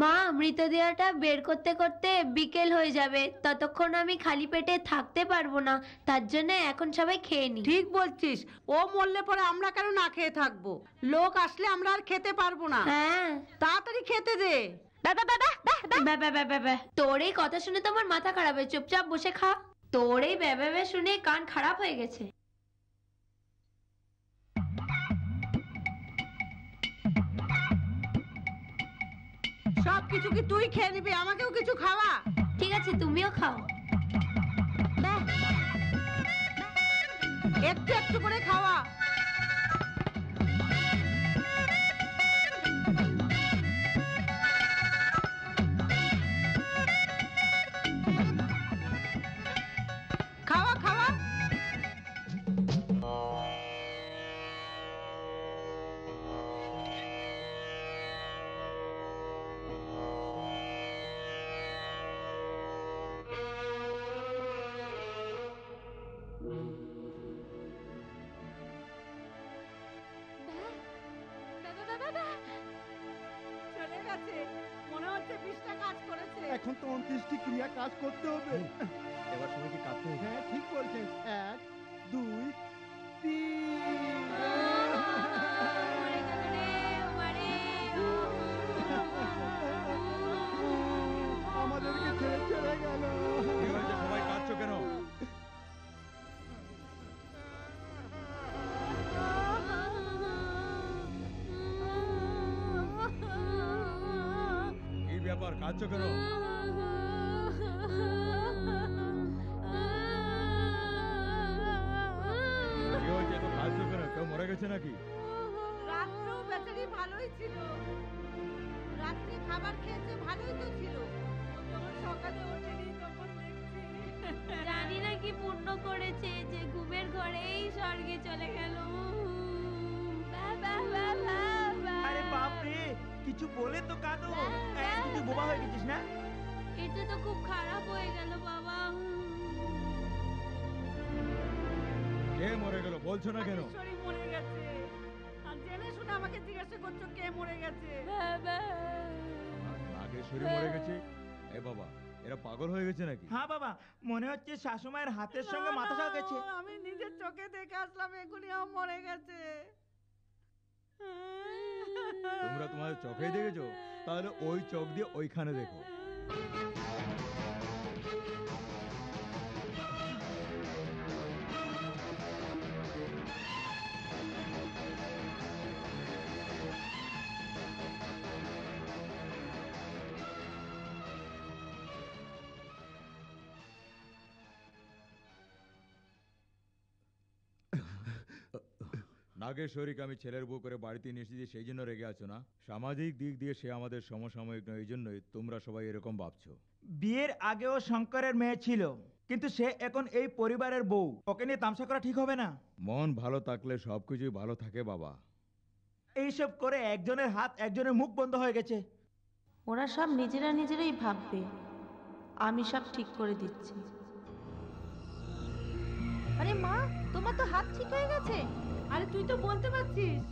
মা, মৃতদেহটা বের করতে করতে বিকেল হয়ে যাবে, ততক্ষণ আমি খালি পেটে থাকতে পারবো না। তার জন্য এখন সবাই খেয়ে নি। ঠিক বলছিস, ও মরলে পরে আমরা কেন না খেয়ে থাকবো? লোক আসলে আমরা আর খেতে পারবো না। হ্যাঁ, তাড়াতাড়ি খেতে দে। তোর এই কথা শুনে তোমার মাথা খারাপ হয়ে, চুপচাপ বসে খা। তোর এই ব্যাবে শুনে কান খারাপ হয়ে গেছে। সব কিছু কি তুই খেয়ে নিবি? আমাকেও কিছু খাওয়া। ঠিক আছে, তুমিও খাও। একটু একটু করে খাওয়া। খাওয়া খাওয়া। চলে গেছে, মনে হচ্ছে বিষটা কাজ করেছে। এখন তো অন্ত্যেষ্টি ক্রিয়া কাজ করতে হবে। এবার সবাইকে কাঁদতে হবে। হ্যাঁ ঠিক বলছেন। 1 2 3 আমাদেরকে ছেড়ে চলে গেল। কি হয়েছে, সবাই কাঁদছো কেন? কি ব্যাপার, কাঁদছো কেন? কি হয়েছে, তো কাঁদছো কেন? কেউ মরে গেছে নাকি? রাত্রেও বেচারি ভালোই ছিল। রাত্রে খাবার খেয়েছে, ভালোই তো ছিল। যখন সকালে ওঠেনি তখন দেখছি। জানি না কি পুণ্য করেছে যে ঘুমের ঘরেই স্বর্গে চলে গেল। আরে বাপ রে, কিছু বলে তো কাঁদো। তুই বোবা হয়ে গেছিস না? এটা তো খুব খারাপ হয়ে গেল বাবা। কে মরে গেল বলছো না কেন? ঈশ্বরী মরে গেছে। আর জেনে শুনে আমাকে জিজ্ঞাসা করছো কে মরে গেছে। নাগেশ্বরী মরে গেছে? এ বাবা, এরা পাগল হয়ে গেছে নাকি? হ্যাঁ বাবা, মনে হচ্ছে শাশুমায়ের হাতের সঙ্গে মাথা না, গেছে। আমি নিজের চোখে দেখে আসলাম এখনই ও মরে গেছে। তোমরা তোমাদের চোখেই দেখেছো? তাহলে ওই চোখ দিয়ে ওইখানে দেখো। নাগেশ্বরীকে আমি ছেলের বউ করে বাড়িতে নিয়ে এসেছি, সেই জন্য রেগে আছো না? সামাজিক দিক দিয়ে সে আমাদের সমসাময়িক নয়, এই জন্যই তোমরা সবাই এরকম ভাবছো। বিয়ের আগেও শঙ্করের মেয়ে ছিল, কিন্তু সে এখন এই পরিবারের বউ। ওকে নিয়ে তামসা করা ঠিক হবে না। মন ভালো থাকলে সবকিছুই ভালো থাকে বাবা। এইসব করে একজনের হাত একজনের মুখ বন্ধ হয়ে গেছে। ওরা সব নিজেরা নিজেরাই ভাববে, আমি সব ঠিক করে দিচ্ছি। আরে মা, তোমার তো হাত ঠিক হয়ে গেছে। আরে তুই তো বলতে পারছিস।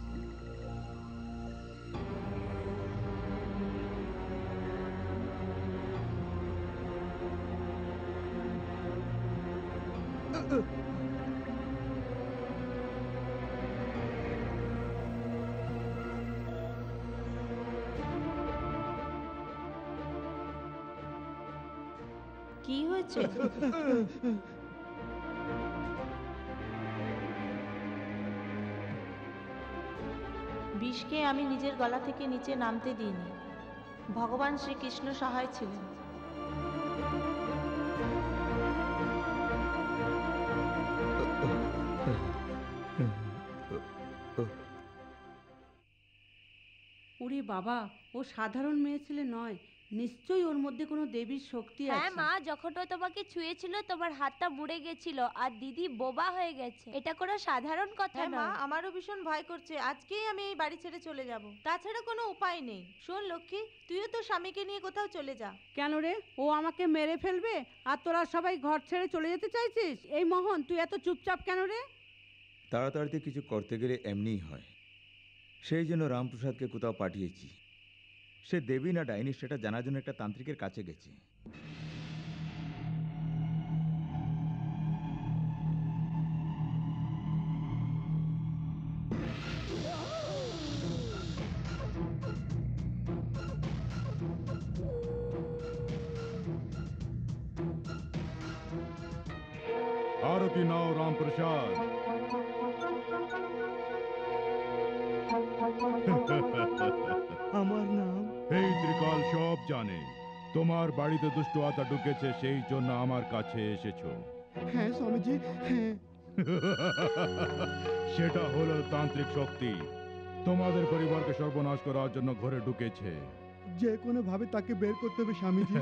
কি হয়েছে? বিষকে আমি নিজের গলা থেকে নিচে নামতে দিইনি। ভগবান শ্রীকৃষ্ণ সহায় ছিলেন। ওরে বাবা, ও সাধারণ মেয়ে ছেলে নয়, নিশ্চয়ই ওর মধ্যে কোনো দেবীর শক্তি হ্যাঁ আছে। মা, যখন ও তোমাকে ছুঁয়েছিল তোমার হাতটা মুড়ে গেছিল আর দিদি বোবা হয়ে গেছে। এটা কোনো সাধারণ কথা হ্যাঁ মা, নয়। আমারও ভীষণ ভয় করছে। আজকেই আমি এই বাড়ি ছেড়ে চলে যাব। তাছাড়া কোনো উপায় নেই। শোন লক্ষ্মী, তুইও তোর স্বামীকে নিয়ে কোথাও চলে যা। কেন রে, ও আমাকে মেরে ফেলবে আর তোরা সবাই ঘর ছেড়ে চলে যেতে চাইছিস? এই মোহন, তুই এত চুপচাপ কেন রে? তাড়াতাড়িতে কিছু করতে গেলে এমনিই হয়। সেই জন্য রামপ্রসাদকে কোথাও পাঠিয়েছি। সে দেবী না ডাইনি সেটা জানার জন্য একটা তান্ত্রিকের কাছে গেছে। आरती नाव राम प्रसाद। আমার নাম এই ত্রিকাল সব জানে তোমার বাড়িতে দুষ্ট আত্মা ঢুকেছে, সেই জন্য আমার কাছে এসেছো। হ্যাঁ স্বামীজি, হ্যাঁ। সেটা হলো তান্ত্রিক শক্তি, তোমাদের পরিবারকে সর্বনাশ করার জন্য ঘরে ঢুকেছে। যে কোনো ভাবে তাকে বের করতে হবে স্বামীজি।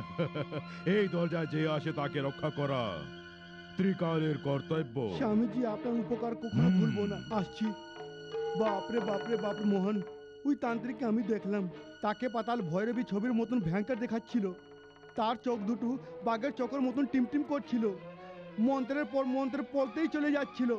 এই দরজায় যে আসে তাকে রক্ষা করা ত্রিকালের কর্তব্য। স্বামীজি, আপনার উপকার কখনো ভুলবো না। আসছি। বাপরে বাপরে বাপরে মোহন, ওই তান্ত্রিককে আমি দেখলাম। তাকে পাতাল ভৈরবী ছবির মতন ভয়ঙ্কর দেখাচ্ছিল। তার চোখ দুটো বাঘের চোখের মতন টিমটিম করছিল। মন্ত্রের পর মন্ত্র পড়তেই চলে যাচ্ছিল।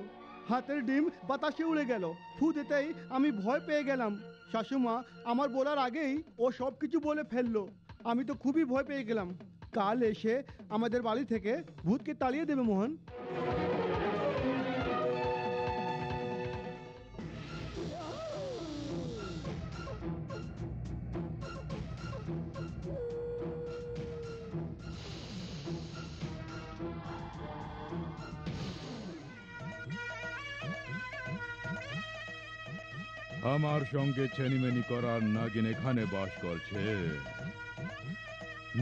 হাতের ডিম বাতাসে উড়ে গেল। ফু দিতেই আমি ভয় পেয়ে গেলাম। শাশুমা আমার বলার আগেই ও সব কিছু বলে ফেললো। আমি তো খুবই ভয় পেয়ে গেলাম। কাল এসে আমাদের বাড়ি থেকে ভূতকে তাড়িয়ে দেবে মোহন। আমার সঙ্গে ছেনিমেনি করার নাগিন এখানে বাস করছে।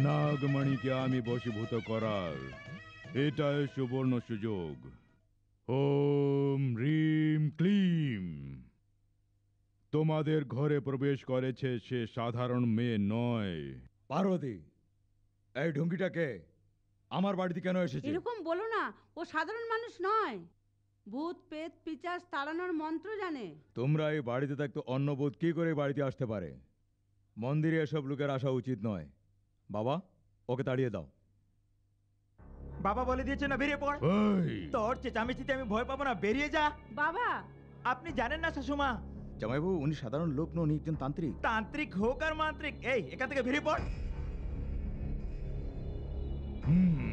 নাগমণিকে আমি বশীভূত করার এটাই সুবর্ণ সুযোগ। ওম হ্রিম ক্লিম। তোমাদের ঘরে প্রবেশ করেছে সে সাধারণ মেয়ে নয়। পার্বতী, এই ঢুঙ্গিটাকে আমার বাড়িতে কেন এসেছে? এরকম বলো না, ও সাধারণ মানুষ নয়। ভূত পেত পিচাস তাড়ানোর মন্ত্র জানে। তোমরা এই বাড়িতে থাকতে অন্য বোধ কি করে বাড়িতে আসতে পারে? মন্দিরে এসব লোকের আসা উচিত নয়। বাবা, ওকে তাড়িয়ে দাও। বাবা বলে দিয়েছে না, বেরিয়ে পড়। এই, তোর চেঁচামেচিতে আমি ভয় পাবো না, বেরিয়ে যা। বাবা, আপনি জানেন না শাশুমা, জামাইবাবু, উনি সাধারণ লোক নন, উনি একজন তান্ত্রিক। তান্ত্রিক হোক আর মান্ত্রিক, এই এখান থেকে বেরিয়ে পড়। হুম।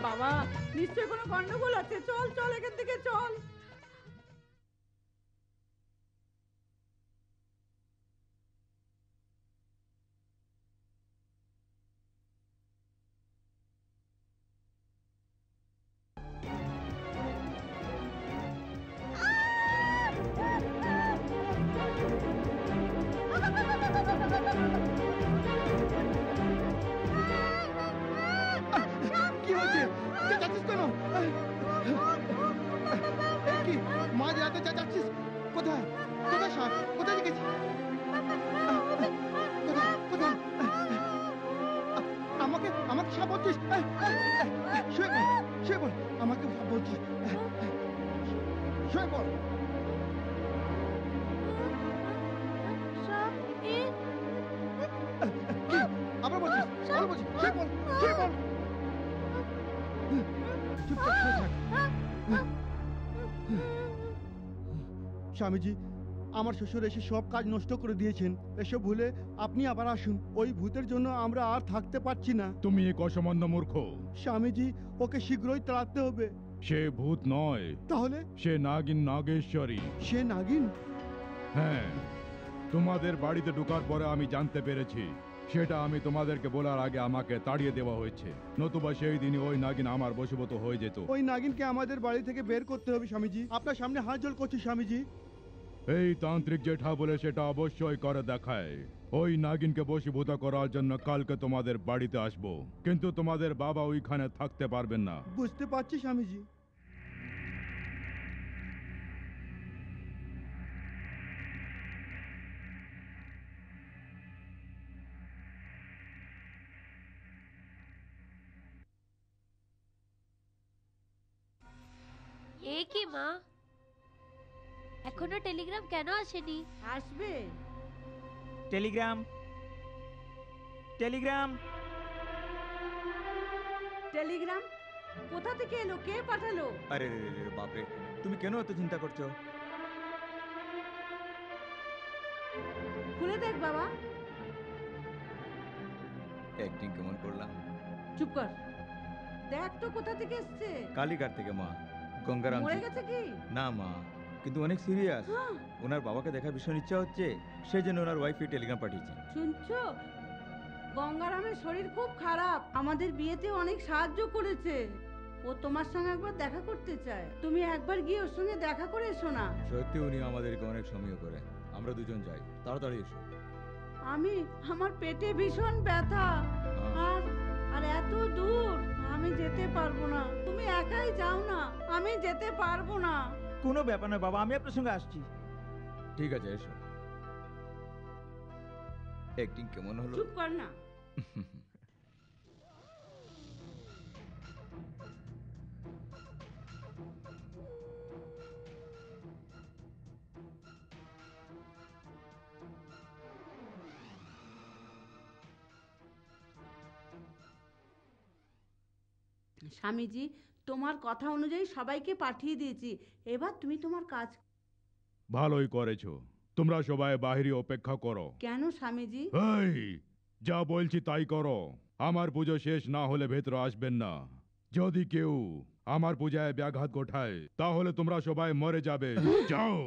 বাবা নিশ্চয়ই কোনো গন্ডগোল আছে, চল চল এখান থেকে চল। কি হয়েছে? চেঁচাচ্ছিস কেন? কি মাঝ রাতে চেঁচাচ্ছিস? কোথায় কোথায় সাপ? কোথায় দেখেছিস? কোথায় কোথায়? আমাকে আমাকে সাপ বলছিস? শুয়ে পড়, শুয়ে পড়। আমাকে সাপ বলছিস? শুয়ে পড়। কি? আবার বলছিস? আবার বলছিস? শুয়ে পড়, শুয়ে পড়। চুপচাপ শুয়ে থাক। স্বামীজি, আমার শ্বশুর এসে সব কাজ নষ্ট করে দিয়েছেন। এসব ভুলে আপনি আবার আসুন। ওই ভূতের জন্য আমরা আর থাকতে পারছি না। তুমি এক অসামান্য মূর্খ। স্বামীজি, ওকে শীঘ্রই তাড়াতে হবে। সে ভূত নয়, তাহলে? সে নাগিন নাগেশ্বরী। সে নাগিন? হ্যাঁ, তোমাদের বাড়িতে ঢোকার পরে আমি জানতে পেরেছি। সেটা আমি তোমাদেরকে বলার আগে আমাকে তাড়িয়ে দেওয়া হয়েছে, নতুবা সেই দিনই ওই নাগিন আমার বশীভূত হয়ে যেত। ওই নাগিনকে আমাদের বাড়ি থেকে বের করতে হবে স্বামীজি। আপনার সামনে হাত জোড় করছি স্বামীজি। এই তান্ত্রিক যেটা বলে সেটা অবশ্যই করে দেখায়। ওই নাগিনকে বশীভূত করার জন্য কালকে তোমাদের বাড়িতে আসবো, কিন্তু তোমাদের বাবা ওইখানে থাকতে পারবেন না। বুঝতে পারছি স্বামীজি। এ কি মা, এখনো টেলিগ্রাম কেন আসেনি? আসবে। টেলিগ্রাম টেলিগ্রাম টেলিগ্রাম কোথা থেকে এলো? কে পাঠালো? আরে রে রে রে, বাপরে, তুমি কেন এত চিন্তা করছো? খুলে দেখ বাবা। অ্যাক্টিং কেমন করলাম? চুপ কর, দেখ তো কোথা থেকে এসছে। কালীঘাট থেকে মা, গঙ্গারাম। মরে গেছে কি? না মা, কিন্তু অনেক সিরিয়াস। হ্যাঁ। ওনার বাবাকে দেখার ভীষণ ইচ্ছা হচ্ছে, সেই জন্য ওনার ওয়াইফ টেলিগ্রাম পাঠিয়েছে। শুনছো, গঙ্গারামের শরীর খুব খারাপ, আমাদের বিয়েতে অনেক সাহায্য করেছে। ও তোমার সঙ্গে একবার দেখা করতে চায়, তুমি একবার গিয়ে ওর সঙ্গে দেখা করে এসো না। সত্যি উনি আমাদেরকে অনেক সময় করে। আমরা দুজন যাই, তাড়াতাড়ি এসো। আমার পেটে ভীষণ ব্যথা, আর আর এত দূর আমি যেতে পারবো না। তুমি একাই যাও না, আমি যেতে পারবো না। কোনো ব্যাপার নয় বাবা, আমি আপনার সঙ্গে আসছি। ঠিক আছে, এসো। অ্যাক্টিং কেমন হলো? চুপ কর না। স্বামীজি, তোমার কথা অনুযায়ী সবাইকে পাঠিয়ে দিয়েছি, এবার তুমি তোমার কাজ। ভালোই করেছো। তোমরা সবাই বাহিরে অপেক্ষা করো। কেন স্বামীজি? এই, যা বলছি তাই করো। আমার পুজো শেষ না হলে ভেতরে আসবেন না। যদি কেউ আমার পূজায় ব্যাঘাত ঘটায় তাহলে তোমরা সবাই মরে যাবে। যাও।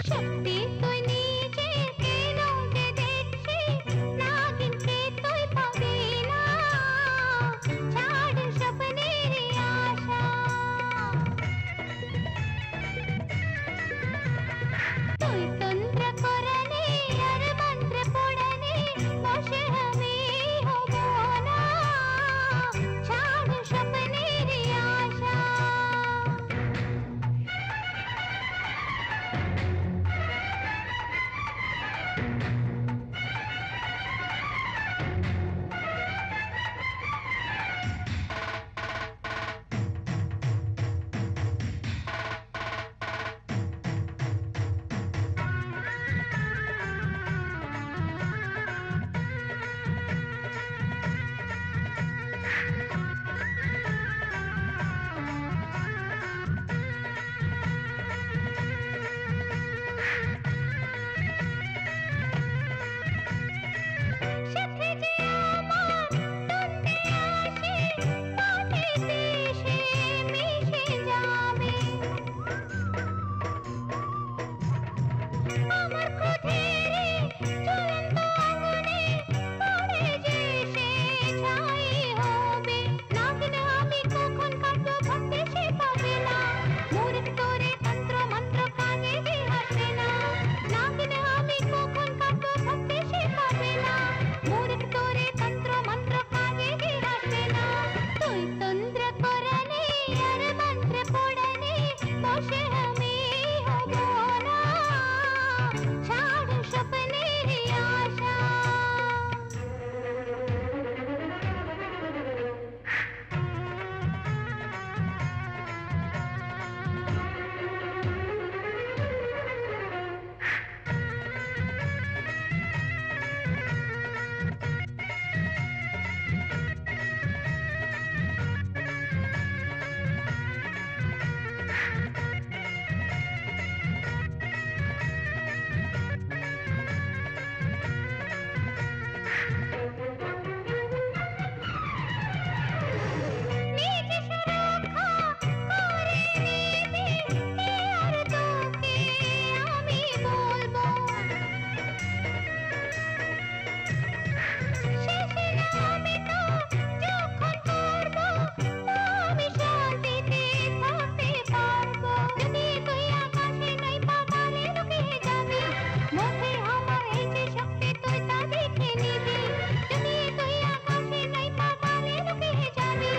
শক্তি তুই নিজে কেন যে দেখছি নাগিনকে তুই পাবি না ছাড় স্বপ্নের আশা তুই তন্ত্র করনে আর মন্ত্র পড়নে বসে আমি হব না ছাড় স্বপ্নের আশা সাথে যে আমার তন্ত্রে আসে মাটিতে সে মিশে যাবে আমার ক্রোধেরে জ্বলন্ত আগুনে পড়ে যে সে ছাই হবে নাগিন আমি কখন কাটবো ভাবতে সে পাবে না মূর্খ তোরে তন্ত্র মন্ত্র কানে যে হাসে না নাগিন আমি কখন কাটবো ভাবতে সে পাবে না মূর্খ তোরে তন্ত্র মন্ত্র কানে যে হাসে না তুই তন্ত্র করনে আর মন্ত্র পড়নে বসে আমি হব না ছাড় স্বপ্নের আশা নিজে সুরক্ষা করে নিবি কে আর তোকে আমি বলবো শেষে আমি তো যখন করবো আমি শান্তিতে থাকতে পারবো যদি তুই আকাশে নাই পাতালে লুকিয়ে যাবি মধ্যে আমার এই যে শক্তি তুই তা দেখে নিবি যদি তুই আকাশে নাই পাতালে লুকিয়ে যাবি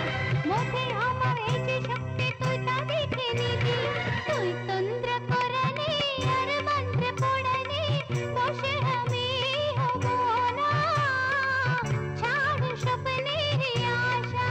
মধ্যে আমার এই যে শক্তি তুই তা দেখে নিবি তুই তন্ত্র করনে আর মন্ত্র পড়নে বসে আমি হব না ছাড় স্বপ্নের আশা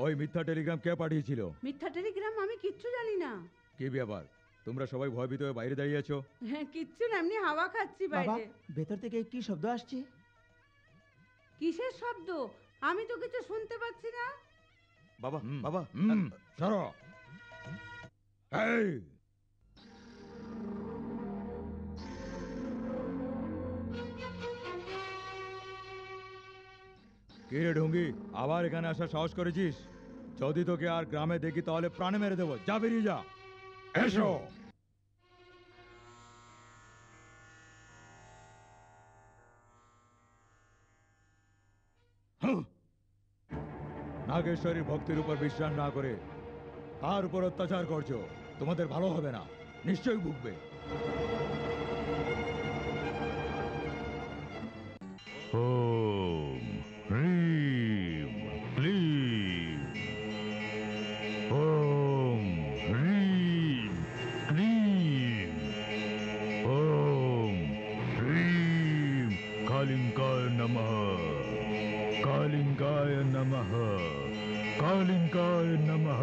ওই মিথ্যা টেলিগ্রাম কে পাঠিয়েছিল? মিথ্যা টেলিগ্রাম আমি কিচ্ছু জানি না কি ব্যাপার, তোমরা সবাই ভয়ভীত হয়ে বাইরে দাঁড়িয়ে আছো? হ্যাঁ কিচ্ছু না এমনি হাওয়া খাচ্ছি বাবা বাইরে ভেতর থেকে কি শব্দ আসছে? কিসের শব্দ আমি তো কিছু শুনতে পাচ্ছি না বাবা বাবা সরো এই কে রে ঢঙ্গি, আবার এখানে আসার সাহস করেছিস? যদি তোকে আর গ্রামে দেখি তাহলে প্রাণে মেরে দেবো। যা বেরিয়ে যা। এসো নাগেশ্বরীর ভক্তির উপর বিশ্বাস না করে তার উপর অত্যাচার করছো, তোমাদের ভালো হবে না, নিশ্চয়ই ভুগবে। ওম হ্রিম ক্লিম ওম হ্রিম ক্লিম ওম হ্রিম কালিঙ্কায় নমঃ কালিঙ্কায় নমঃ কালিঙ্কায় নমঃ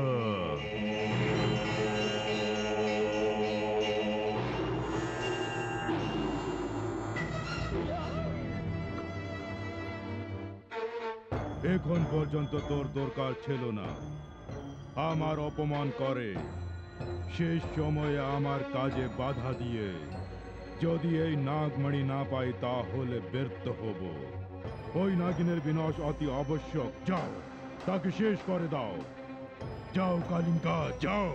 এখন পর্যন্ত তোর দরকার ছিল না আমার অপমান করে শেষ সময়ে আমার কাজে বাধা দিয়ে যদি এই নাগমণি না পাই তাহলে ব্যর্থ হব ওই নাগিনের বিনাশ অতি আবশ্যক যাও তাকে শেষ করে দাও যাও কালিঙ্কা যাও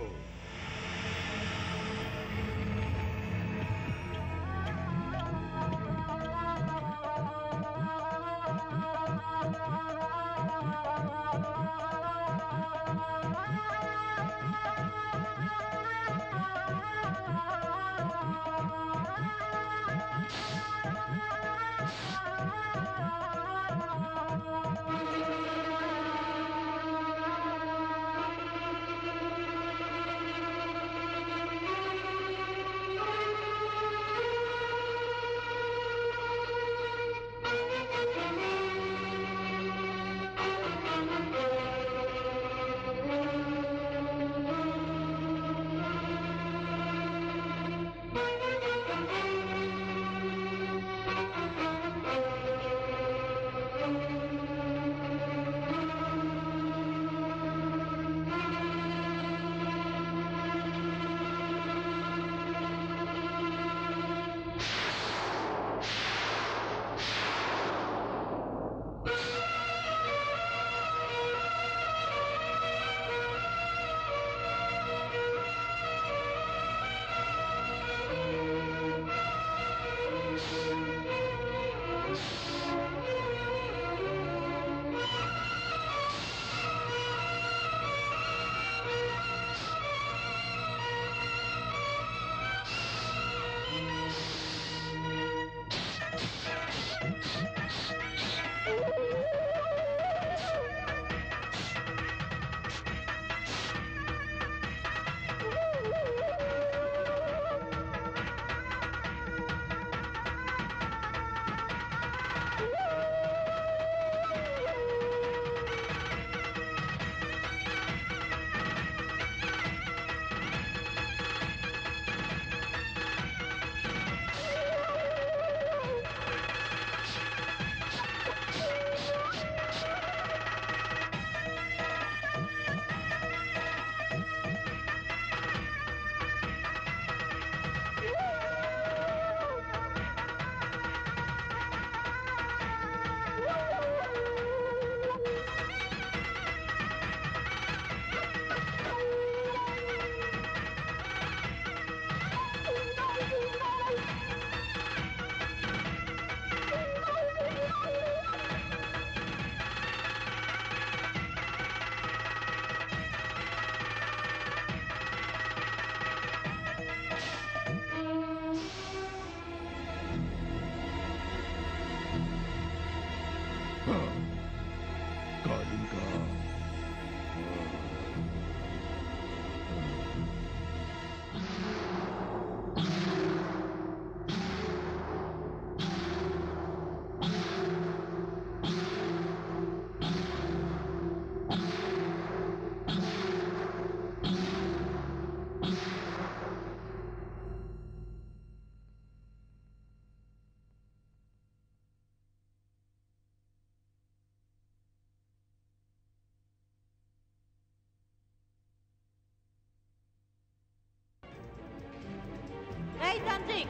এই তান্ত্রিক,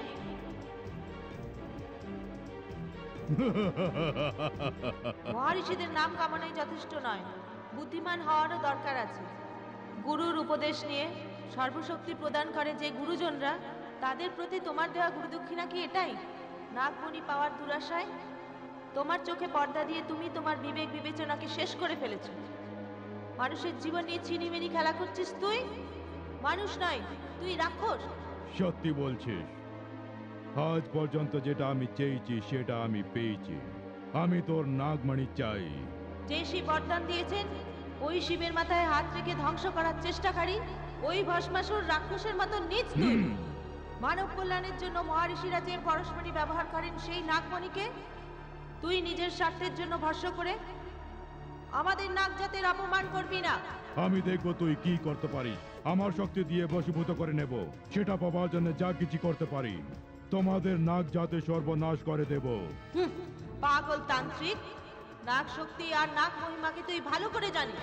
মহর্ষিদের নাম কামানোই যথেষ্ট নয়, বুদ্ধিমান হওয়ারও দরকার আছে। গুরুর উপদেশ নিয়ে সর্বশক্তি প্রদান করে যে গুরুজনরা, তাদের প্রতি তোমার দেওয়া গুরুদক্ষিণা কি এটাই? নাগমণি পাওয়ার দুরাশায় তোমার চোখে পর্দা দিয়ে তুমি তোমার বিবেক বিবেচনাকে শেষ করে ফেলেছ। মানুষের জীবন নিয়ে ছিনিমিনি খেলা করছিস তুই। মানুষ নয়, তুই রাক্ষস। সত্যি বলছিস? আজ পর্যন্ত যেটা আমি চেয়েছি সেটা আমি পেয়েছি। আমি তোর নাগমণি চাই। যে শিব বরদান দিয়েছেন, ওই শিবের মাথায় হাত রেখে ধ্বংস করার চেষ্টাকারী ওই ভস্মাসুর রাক্ষসের মতো নীচ তুই। মানব কল্যাণের জন্য মহর্ষিরা যে পরস্পরই ব্যবহার করেন, সেই নাগমণিকে তুই নিজের স্বার্থের জন্য ভস্ম করে আমাদের নাগ জাতের অপমান করবি না। আমি দেখবো তুই কি করতে পারিস। আমার শক্তি দিয়ে বশীভূত করে নেব, সেটা পাওয়ার জন্য যা কিছু করতে পারি। তোমাদের নাগ জাতে সর্বনাশ করে দেব। পাগল তান্ত্রিক, নাগ শক্তি আর নাগ মহিমাকে তুই ভালো করে জানিস।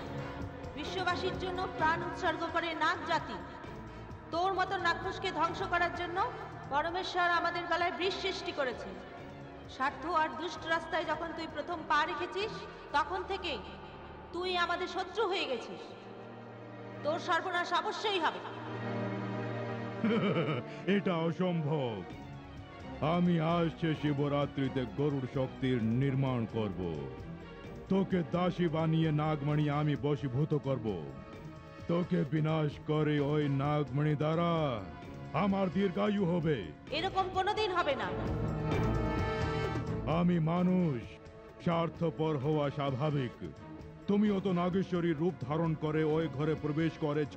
বিশ্ববাসীর জন্য প্রাণ উৎসর্গ করে নাগ জাতি। তোর মতো রাক্ষসকে ধ্বংস করার জন্য পরমেশ্বর আমাদের গলায় বৃষ সৃষ্টি করেছে। স্বার্থ আর দুষ্ট রাস্তায় যখন তুই প্রথম পা রেখেছিস তখন থেকে তুই আমাদের শত্রু হয়ে গেছিস। তোর সর্বনাশ অবশ্যই হবে। এটা অসম্ভব। আমি আসছে শিবরাত্রিতে গরুড় শক্তির নির্মাণ করব। তোকে দাসী বানিয়ে নাগমণি আমি বশীভূত করব। তোকে বিনাশ করে ওই নাগমণি দ্বারা আমার দীর্ঘায়ু হবে। এরকম কোনোদিন হবে না। আমি মানুষ, স্বার্থপর হওয়া স্বাভাবিক। তুমিও তো নাগেশ্বরীর রূপ ধারণ করে ওই ঘরে প্রবেশ করেছ,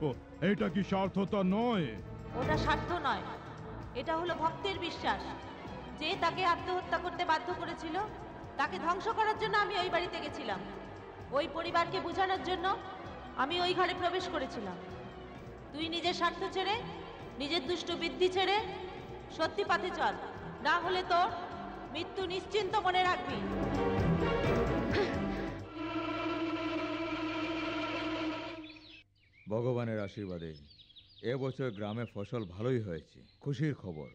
এটা কি স্বার্থতা নয়? ওটা স্বার্থ নয়, এটা হলো ভক্তের বিশ্বাস। যে তাকে আত্মহত্যা করতে বাধ্য করেছিল তাকে ধ্বংস করার জন্য আমি ওই বাড়িতে গেছিলাম। ওই পরিবারকে বোঝানোর জন্য আমি ওই ঘরে প্রবেশ করেছিলাম। তুই নিজের স্বার্থ ছেড়ে, নিজের দুষ্ট বৃদ্ধি ছেড়ে সত্যি পথে চল, না হলে তোর মৃত্যু নিশ্চিন্ত মনে রাখবি। ভগবানের আশীর্বাদে এবছর গ্রামে ফসল ভালোই হয়েছে। খুশির খবর।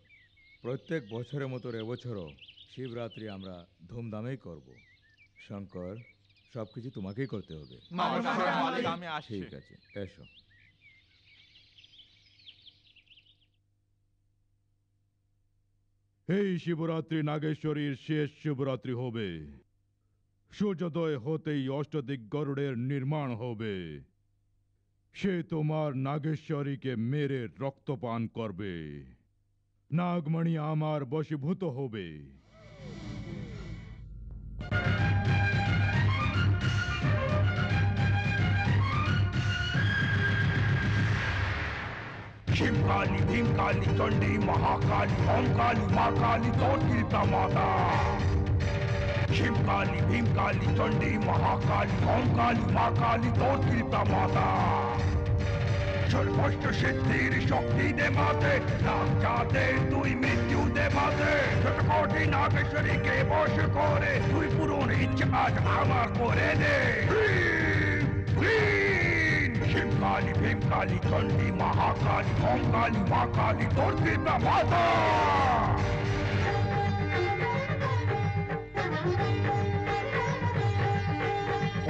প্রত্যেক বছরের মতো এবছরও শিবরাত্রি আমরা ধুমধামেই করব। শঙ্কর, সবকিছু তোমাকেই করতে হবে। আমি আসি। ঠিক আছে, এসো। এই শিবরাত্রি নাগেশ্বরীর শেষ শিবরাত্রি হবে। সূর্যোদয় হতেই অষ্টদিক গরুড়ের নির্মাণ হবে। সে তোমার নাগেশ্বরীকে মেরে রক্তপান করবে। নাগমণি আমার বশীভূত হবে। शिवकाली भीमकाली चंडी महाकाली ओमकाली माँ काली तोड़ता माता। शिवकाली भीमकाली चंडी महाकाली ओमकाली माँ काली तोड़ता माता। सर्वोच्च सिद्धिर शक्ति दे माते, नाग जाते तुई मृत्यु दे माते। शतकोटि नागेश्वरी के बश करे तुई पूर्ण इच्छा आज आमार करे दे। शिवकाली भीमकाली चंडी महाकाली ओमकाली माँ काली तोड़ता माता।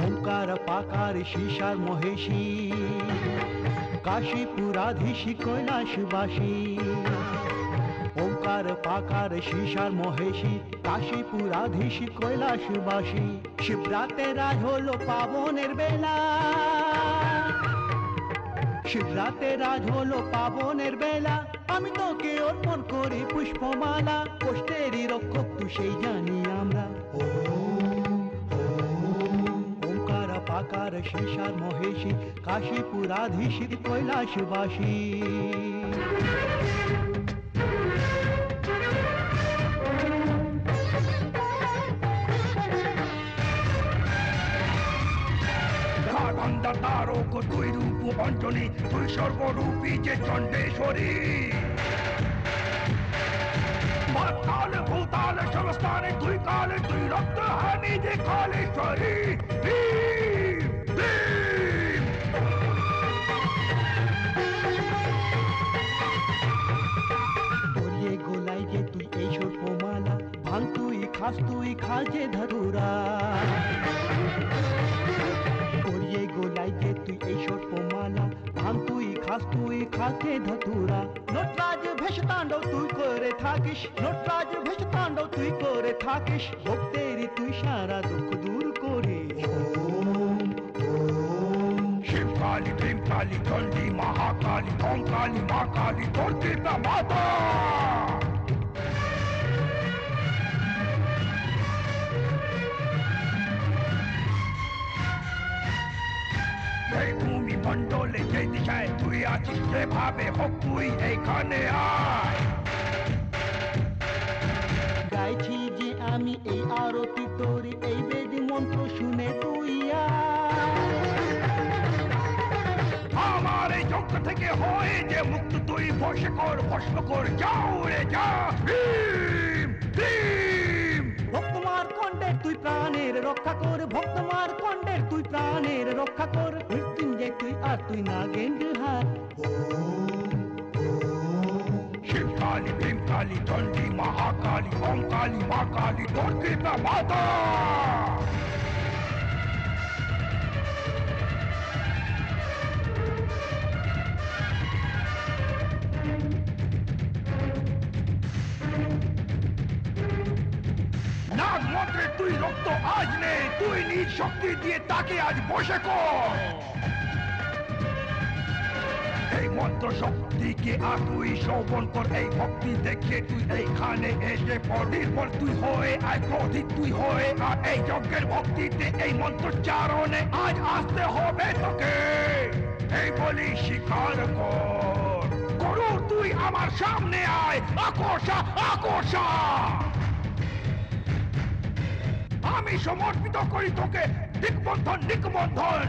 ओंकार पाकार शीशार महेशी, काशीपुराधीशी कैलाशवासी। ओंकार पाकार शीशार महेशी, काशीपुराधीशी कैलाशवासी। शिवरात्रे राज हलो पावनेर बेला, शिवरात्रे राज हलो पावनेर बेला। आमी तोके अर्पण करी पुष्पमाला, कष्टेरই रक्षक তুই সেই জানি আমরা। ओंकार पाकार शीशार महेशी, काशीपुराधीशी कैलाशवासी। तारक तुई रूप अंजनी, तुई सर्वरूपी जे चंडेश्वरी। पाताल भूताल समस्ताने तुई काले, तुई रक्त हानि दे कालेश्वरी। भीम भीम बोलिए गोलाई जे तुई এই সর্পমালা, ভাঙ তুই খাস তুই খাজে ধতুরা। बोलिए गोलाई जे তুই এই সর্পমালা, ভাঙ তুই খাস তুই খাজে ধতুরা। নটরাজ ভেষ তাণ্ডব তুই করে থাকিস, নটরাজ ভেষ তাণ্ডব তুই করে থাকিস। ভক্তেরই তুই সারা দুঃখ দূর করে। शिवकाली भीमकाली चंडी महाकाली ओमकाली माँ काली तोड़ता माता। भूमि मंडले जे दिशाয় তুই আছিস, যেভাবে হোক তুই এইখানে আয়। গাইছি যে আমি এই আরতি তোরি, এই বেদ মন্ত্র শুনে তুই আমার এই যজ্ঞ থেকে হয়ে যে মুক্ত তুই বশে কর, ভস্ম কর, যা উড়ে যা। ভীম ভীম ভক্তমার কণ্ঠের তুই প্রাণের রক্ষা কর, ভক্তমার কণ্ঠের তুই প্রাণের রক্ষা কর, মৃত্যুঞ্জয় তুই আর তুই নাগেন্দ্র হার। শিবকালী, ভীমকালী, চণ্ডী, মহাকালী, ওম কালী, মা কালী, দুর্গা মাতা। নাগ মন্ত্রে তুই রক্ত আজ নেই, তুই নিজ শক্তি দিয়ে তাকে আজ বসে কর। এই মন্ত্র শক্তিকে আর তুই শ্রবণ কর, এই ভক্তি দেখে তুই এইখানে এসে পর। নির্বল তুই হয়ে আয়, ক্রোধিত তুই হয়ে আর এই যজ্ঞের ভক্তিতে এই মন্ত্রোচ্চারণে আজ আসতে হবে তোকে। এই বলি স্বীকার কর, গরু তুই আমার সামনে আয়, আকর্ষা আকর্ষা। আমি সমর্পিত করি তোকে দিকবন্ধন নিকবন্ধন।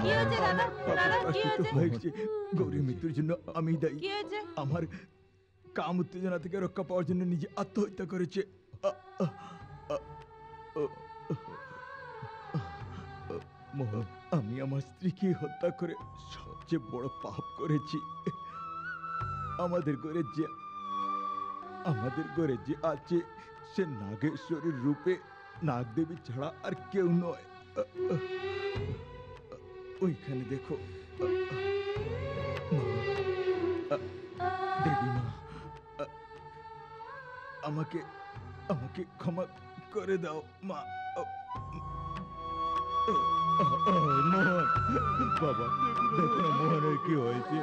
কি হয়েছে দাদা? দাদা কি হয়েছে? গৌরীর মৃত্যুর জন্য আমি দায়ী। কি হয়েছে? আমার কাম উত্তেজনা থেকে রক্ষা পাওয়ার জন্য নিজে আত্মহত্যা করেছে। মোহন, আমি আমার স্ত্রীকে হত্যা করে সবচেয়ে বড় পাপ করেছি। আমাদের ঘরে যে আছে সে নাগেশ্বরীর রূপে নাগদেবী ছাড়া আর কেউ নয়। ওইখানে দেখো দেবী মা, আমাকে ক্ষমা করে দাও মা। মোহন, বাবা দেখো না মোহনের কি হয়েছে।